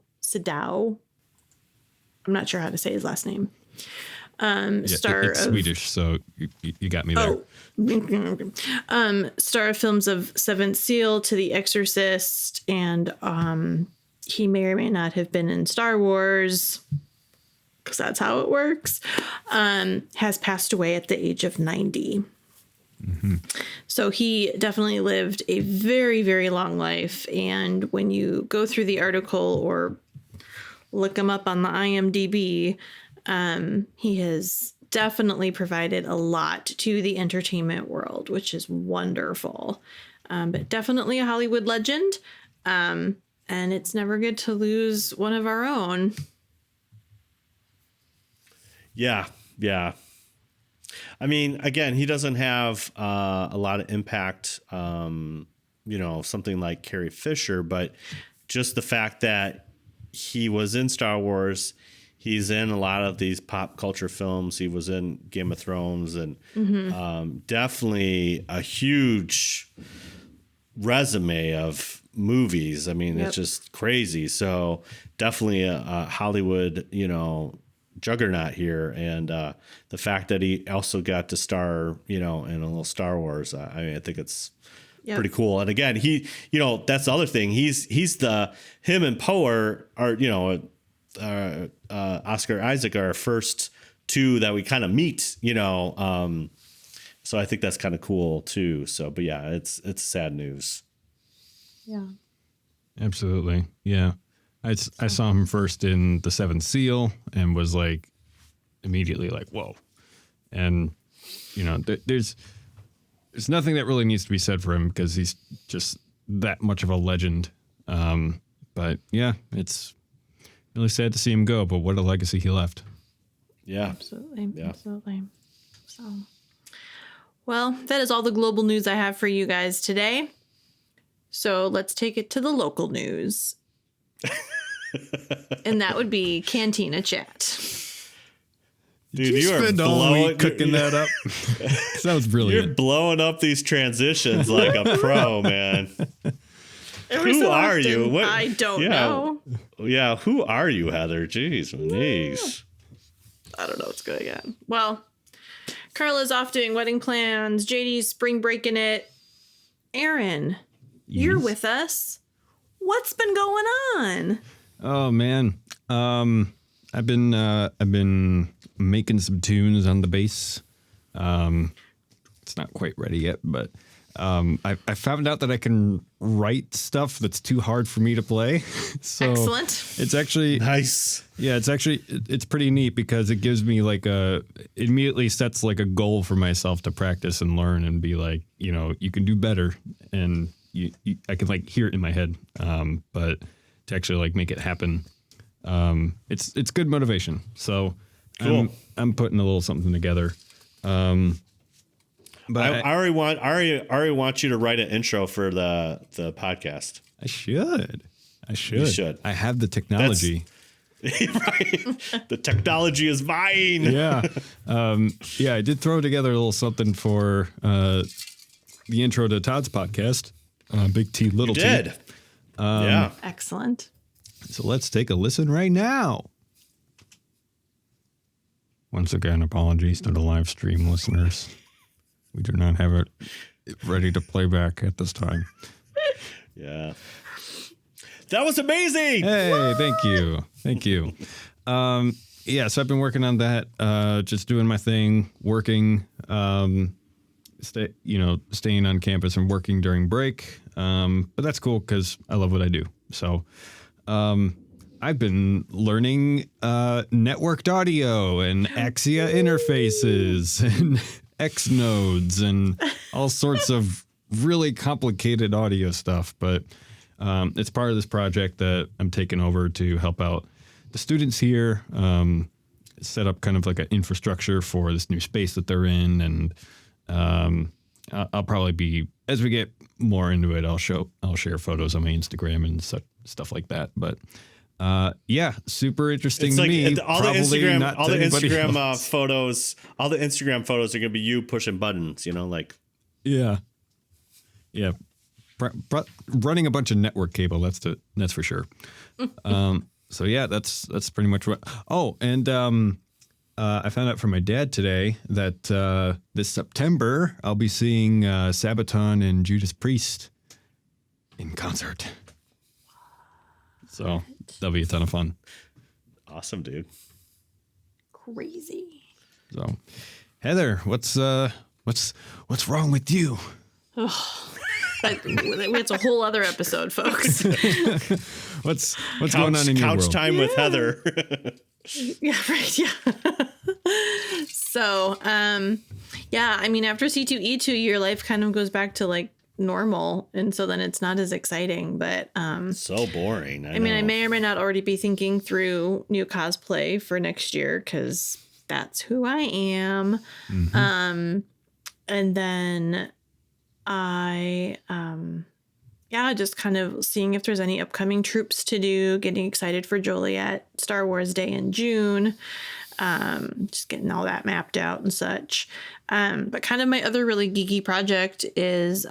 I'm not sure how to say his last name. It's Swedish, so you got me there. Star of films of Seventh Seal to The Exorcist, and he may or may not have been in Star Wars, because that's how it works, has passed away at the age of 90. Mm-hmm. So he definitely lived a very, very long life. And when you go through the article or look him up on the IMDb, he has definitely provided a lot to the entertainment world, which is wonderful. But definitely a Hollywood legend. And it's never good to lose one of our own. Yeah. I mean, again, he doesn't have a lot of impact, something like Carrie Fisher, but just the fact that he was in Star Wars, he's in a lot of these pop culture films. He was in Game of Thrones, and definitely a huge resume of movies. I mean, It's just crazy. So definitely a Hollywood, juggernaut here. And the fact that he also got to star, in a little Star Wars, I think it's pretty cool. And again, he, that's the other thing. Him and Poe are Oscar Isaac are our first two that we kind of meet, so I think that's kind of cool too. So, but yeah, it's sad news. Yeah, absolutely. Yeah. I saw him first in The Seventh Seal and was like immediately like, whoa. And, there's nothing that really needs to be said for him because he's just that much of a legend. But yeah, it's really sad to see him go, but what a legacy he left. Yeah. Absolutely. Yeah. Absolutely. So, well, that is all the global news I have for you guys today. So let's take it to the local news. And that would be Cantina Chat. Dude, you are spend all week cooking that up. Sounds brilliant. You're blowing up these transitions like a pro, man. Who are you? What? I don't know. Yeah, who are you, Heather? Jeez, jeez. I don't know what's going on. Well, Carla's off doing wedding plans. JD's spring breaking it. Aaron, you're with us. What's been going on? Oh man, I've been making some tunes on the bass. It's not quite ready yet, but I found out that I can write stuff that's too hard for me to play. So excellent. It's actually nice. Yeah, it's pretty neat because it gives me it immediately sets like a goal for myself to practice and learn and be like, you can do better, and I can like hear it in my head. But to actually like make it happen, it's good motivation. So cool. I'm putting a little something together. But I already want you to write an intro for the podcast. I should. You should. I have the technology. Right. The technology is mine. Yeah. I did throw together a little something for the intro to Todd's podcast, Big T, Little T. You did. Yeah. Excellent. So let's take a listen right now. Once again, apologies to the live stream listeners. We do not have it ready to play back at this time. Yeah. That was amazing. Hey, woo! Thank you. So I've been working on that, just doing my thing, working, staying on campus and working during break. But that's cool because I love what I do. So I've been learning networked audio and Axia interfaces and X nodes and all sorts of really complicated audio stuff. But it's part of this project that I'm taking over to help out the students here, set up kind of like an infrastructure for this new space that they're in. And I'll probably be, as we get more into it, I'll share photos on my Instagram and stuff like that. But super interesting it's to like me. All the Instagram photos are going to be you pushing buttons, Yeah. Running a bunch of network cable. That's for sure. That's pretty much what. Oh, and I found out from my dad today that this September I'll be seeing Sabaton and Judas Priest in concert. So that'll be a ton of fun. Awesome, dude. Crazy. So, Heather, what's wrong with you? It's a whole other episode, folks. What's going on in your world? Couch time with Heather. Yeah, right. Yeah. So, after C2E2, your life kind of goes back to like normal, and so then it's not as exciting. But so boring. I may or may not already be thinking through new cosplay for next year because that's who I am. And then I, just kind of seeing if there's any upcoming troops to do, getting excited for Joliet Star Wars Day in June. Just getting all that mapped out and such. But kind of my other really geeky project is,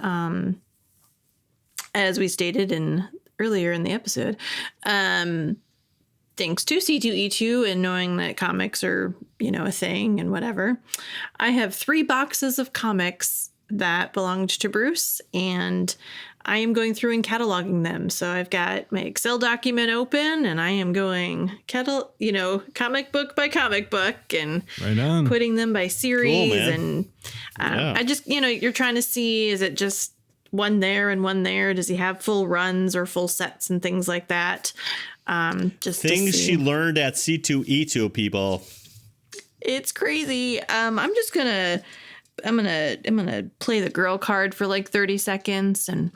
as we stated earlier in the episode, thanks to C2E2 and knowing that comics are, a thing and whatever, I have 3 boxes of comics that belonged to Bruce, and I am going through and cataloging them. So I've got my Excel document open, and I am going comic book by comic book and putting them by series. Cool, and I just, you're trying to see, is it just one there and one there? Does he have full runs or full sets and things like that? Just things she learned at C2E2, people. It's crazy. I'm gonna play the girl card for like 30 seconds. And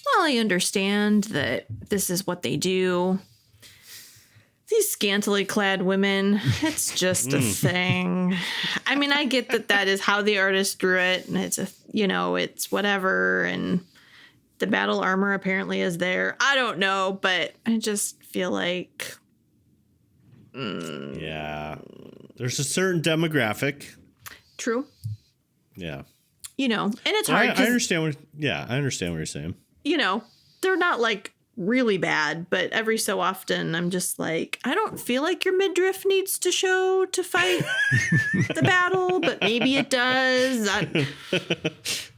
while I understand that this is what they do, these scantily clad women, it's just a thing. I mean, I get that is how the artist drew it, and it's it's whatever. And the battle armor apparently is there. I don't know, but I just feel like, yeah, there's a certain demographic. True. Yeah. And it's hard. I understand what you're saying. They're not like really bad, but every so often I'm just like, I don't feel like your midriff needs to show to fight the battle, but maybe it does. I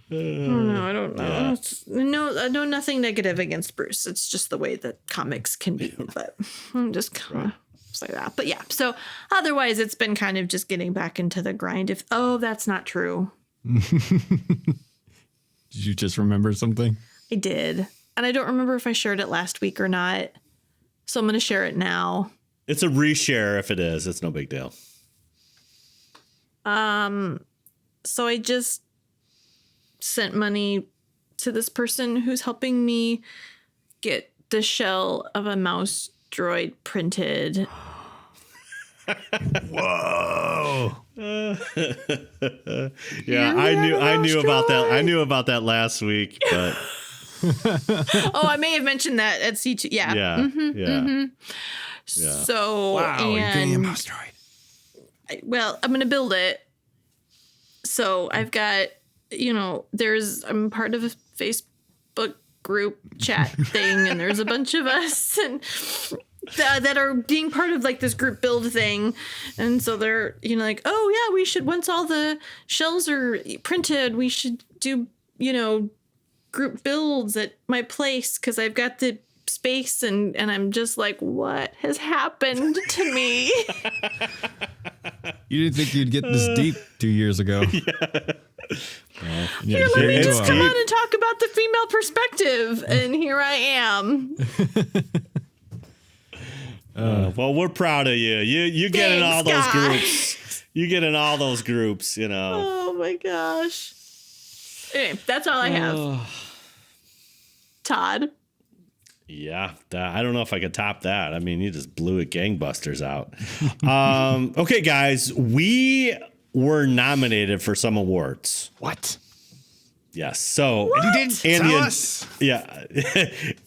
don't know. I don't know. Yeah. I know nothing negative against Bruce. It's just the way that comics can be, but I'm just kind of like that. But yeah, so otherwise it's been kind of just getting back into the grind. That's not true. Did you just remember something? I did. And I don't remember if I shared it last week or not. So I'm going to share it now. It's a reshare if it is. It's no big deal. So I just sent money to this person who's helping me get the shell of a mouse droid printed. Whoa. Yeah, I knew about that. I knew about that last week, but I may have mentioned that at C2. Yeah. Yeah. Yeah. So, wow, you're getting a mouse droid. I'm going to build it. So I've got, I'm part of a Facebook group chat thing, and there's a bunch of us and that are being part of like this group build thing. And so they're, like, oh yeah, we should, once all the shells are printed, we should do, group builds at my place, because I've got the space. And I'm just like, what has happened to me? You didn't think you'd get this deep 2 years ago. Here, let me just come on and talk about the female perspective. And here I am. Well, we're proud of you. You get in all those groups. You get in all those groups, Oh my gosh. Anyway, that's all I have. Todd. Yeah, I don't know if I could top that. I mean, you just blew it gangbusters out. Okay, guys, we were nominated for some awards. What? Yes. So what? You didn't tell us. Yeah,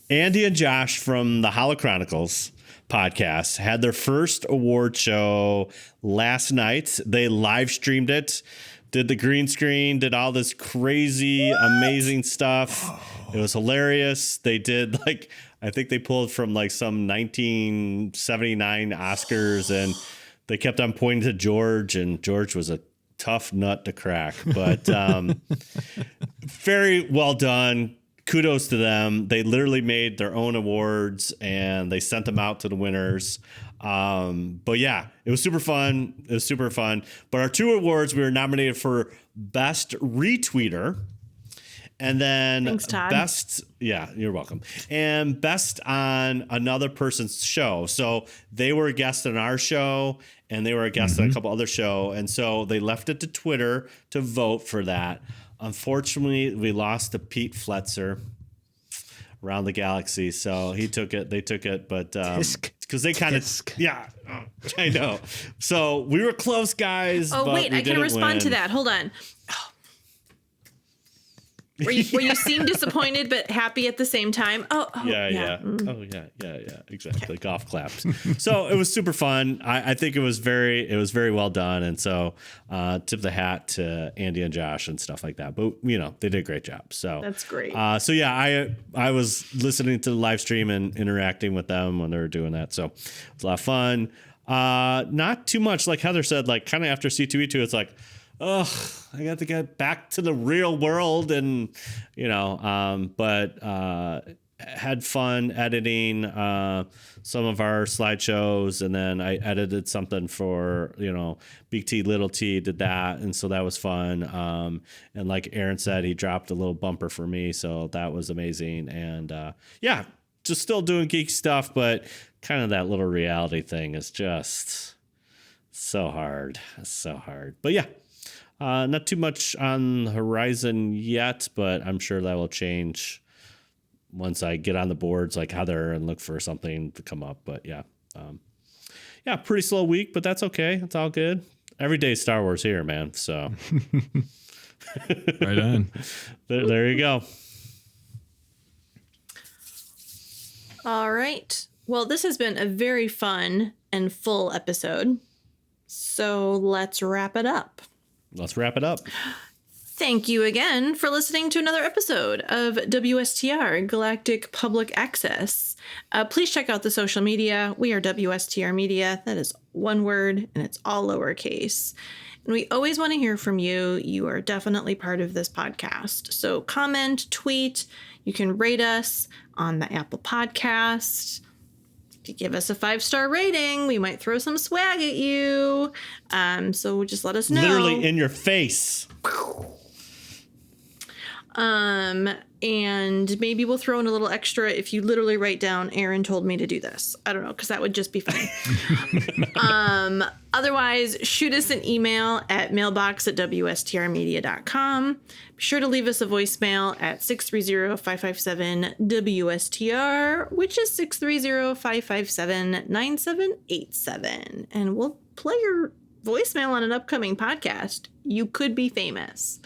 Andy and Josh from the Holo Chronicles podcast had their first award show last night. They live streamed it, did the green screen, did all this crazy, amazing stuff. It was hilarious. They did I think they pulled from some 1979 Oscars, and they kept on pointing to George, and George was a tough nut to crack, but very well done. Kudos to them. They literally made their own awards and they sent them out to the winners. But yeah, it was super fun. But our 2 awards, we were nominated for Best Retweeter. And then thanks, Todd. You're welcome. And best on another person's show. So they were a guest on our show, and they were a guest on a couple other shows. And so they left it to Twitter to vote for that. Unfortunately, we lost to Pete Fletzer around the galaxy. So he took it. They took it. But it's because they kind of, yeah, I know. So we were close, guys. Oh, wait, I can respond to that. Hold on. Where you seem disappointed but happy at the same time. Yeah. Exactly. Golf claps. So it was super fun. I think it was very well done. And so tip the hat to Andy and Josh and stuff like that. But they did a great job. So that's great. So yeah, I was listening to the live stream and interacting with them when they were doing that. So it's a lot of fun. Not too much, like Heather said, like kind of after C2E2, it's like, I got to get back to the real world and, but had fun editing some of our slideshows. And then I edited something for, Big T, Little T, did that. And so that was fun. And like Aaron said, he dropped a little bumper for me. So that was amazing. And just still doing geek stuff, but kind of that little reality thing is just so hard. It's so hard. But yeah. Not too much on the horizon yet, but I'm sure that will change once I get on the boards like Heather and look for something to come up. But yeah, pretty slow week, but that's okay. It's all good. Every day Star Wars here, man. So right on. There you go. All right. Well, this has been a very fun and full episode. So let's wrap it up. Let's wrap it up. Thank you again for listening to another episode of WSTR Galactic Public Access. Please check out the social media. We are WSTR Media. That is one word, and it's all lowercase. And we always want to hear from you. You are definitely part of this podcast. So comment, tweet. You can rate us on the Apple Podcast. If you give us a 5-star rating, we might throw some swag at you. So just let us know. Literally in your face. And maybe we'll throw in a little extra if you literally write down, Aaron told me to do this. I don't know, because that would just be funny. Otherwise, shoot us an email at mailbox@wstrmedia.com. Be sure to leave us a voicemail at 630-557-WSTR, which is 630-557-9787. And we'll play your voicemail on an upcoming podcast. You could be famous.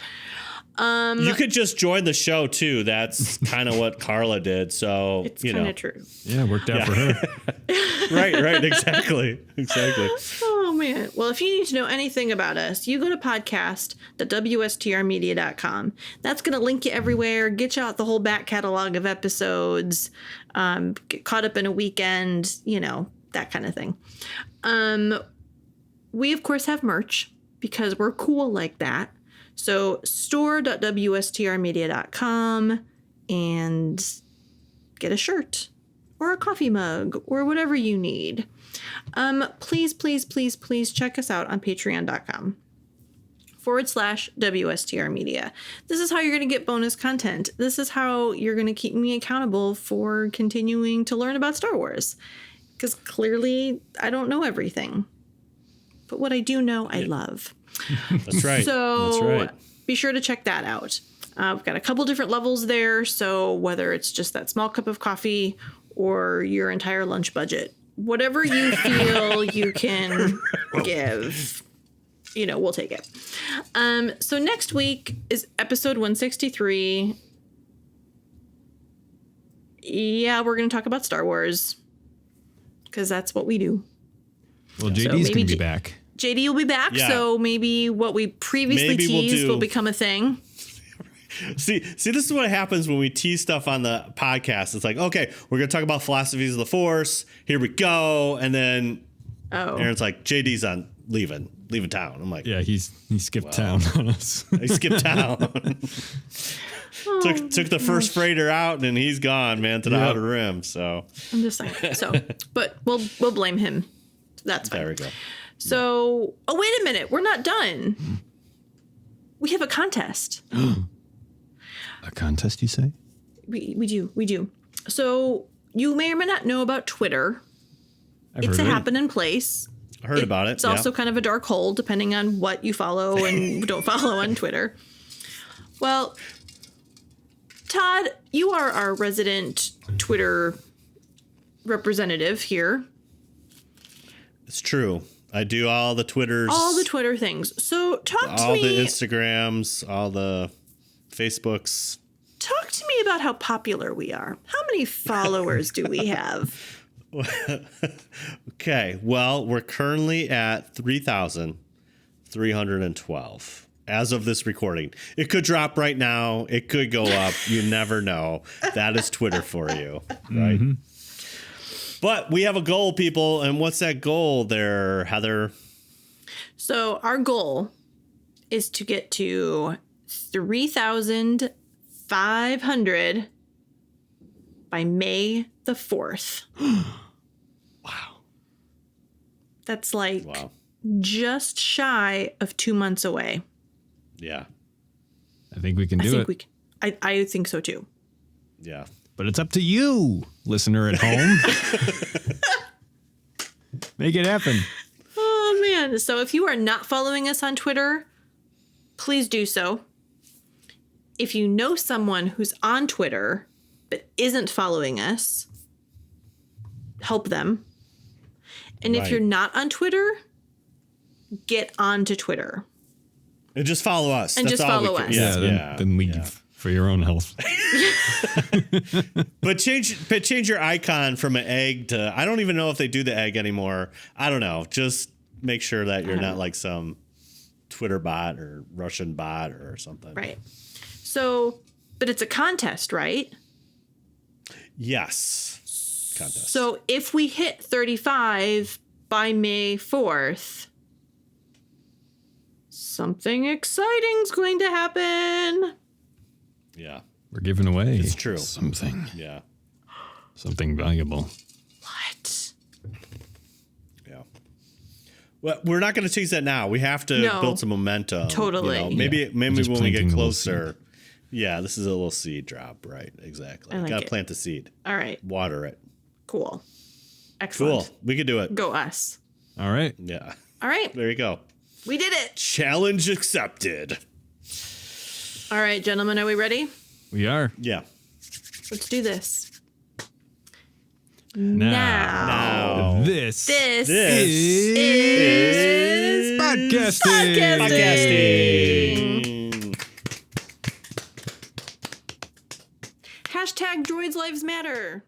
You could just join the show too. That's kind of what Carla did. So it's kind of true. Yeah, it worked out for her. Right. Exactly. Oh man. Well, if you need to know anything about us, you go to podcast.wstrmedia.com. That's going to link you everywhere, get you out the whole back catalog of episodes, get caught up in a weekend, that kind of thing. We of course have merch because we're cool like that. So store.wstrmedia.com and get a shirt or a coffee mug or whatever you need. Please check us out on patreon.com/WSTR Media. This is how you're going to get bonus content. This is how you're going to keep me accountable for continuing to learn about Star Wars. Because clearly I don't know everything. But what I do know, I love. That's right. So be sure to check that out. We've got a couple different levels there. So whether it's just that small cup of coffee or your entire lunch budget, whatever you feel you can give, we'll take it. So next week is episode 163. Yeah, we're going to talk about Star Wars because that's what we do. Well, JD's going to be back. JD will be back, so maybe what we previously teased will become a thing. See, this is what happens when we tease stuff on the podcast. It's like, okay, we're going to talk about philosophies of the Force. Here we go. And then Aaron's like, JD's on leaving town. I'm like, yeah, he skipped town on us. He skipped town. Took the first freighter out and he's gone, man, to the Outer Rim. So I'm just saying. But we'll blame him. That's fine. There we go. So, wait a minute. We're not done. We have a contest. A contest, you say? We do. So, you may or may not know about Twitter. It's a happening place. I heard about it. It's also kind of a dark hole, depending on what you follow and don't follow on Twitter. Well, Todd, you are our resident Twitter representative here. It's true. I do all the Twitters. All the Twitter things. So talk to me. All the Instagrams, all the Facebooks. Talk to me about how popular we are. How many followers do we have? Okay. Well, we're currently at 3,312 as of this recording. It could drop right now. It could go up. You never know. That is Twitter for you, right? Mm-hmm. But we have a goal, people. And what's that goal there, Heather? So our goal is to get to 3,500 by May the 4th. Wow. That's like just shy of 2 months away. Yeah. I think we can do it. I think so too. Yeah. But it's up to you, listener at home. Make it happen. Oh, man. So if you are not following us on Twitter, please do so. If you know someone who's on Twitter but isn't following us, help them. And if you're not on Twitter, get onto Twitter. And just follow us. And That's just follow us. Yeah, then leave for your own health. But change your icon from an egg to, I don't even know if they do the egg anymore. I don't know. Just make sure that you're not like some Twitter bot or Russian bot or something. Right. So, but it's a contest, right? Yes. Contest. So if we hit 35 by May 4th, something exciting's going to happen. Yeah. We're giving away. It's true. Something. Yeah. Something valuable. What? Yeah. Well, we're not going to tease that now. We have to build some momentum. Totally. You know, maybe when we get closer. Yeah, this is a little seed drop. Right. Exactly. Like Got to plant the seed. All right. Water it. Cool. Excellent. Cool. We could do it. Go us. All right. Yeah. All right. There you go. We did it. Challenge accepted. All right, gentlemen, are we ready? We are. Yeah. Let's do this. Now. This is podcasting. Hashtag droids lives matter.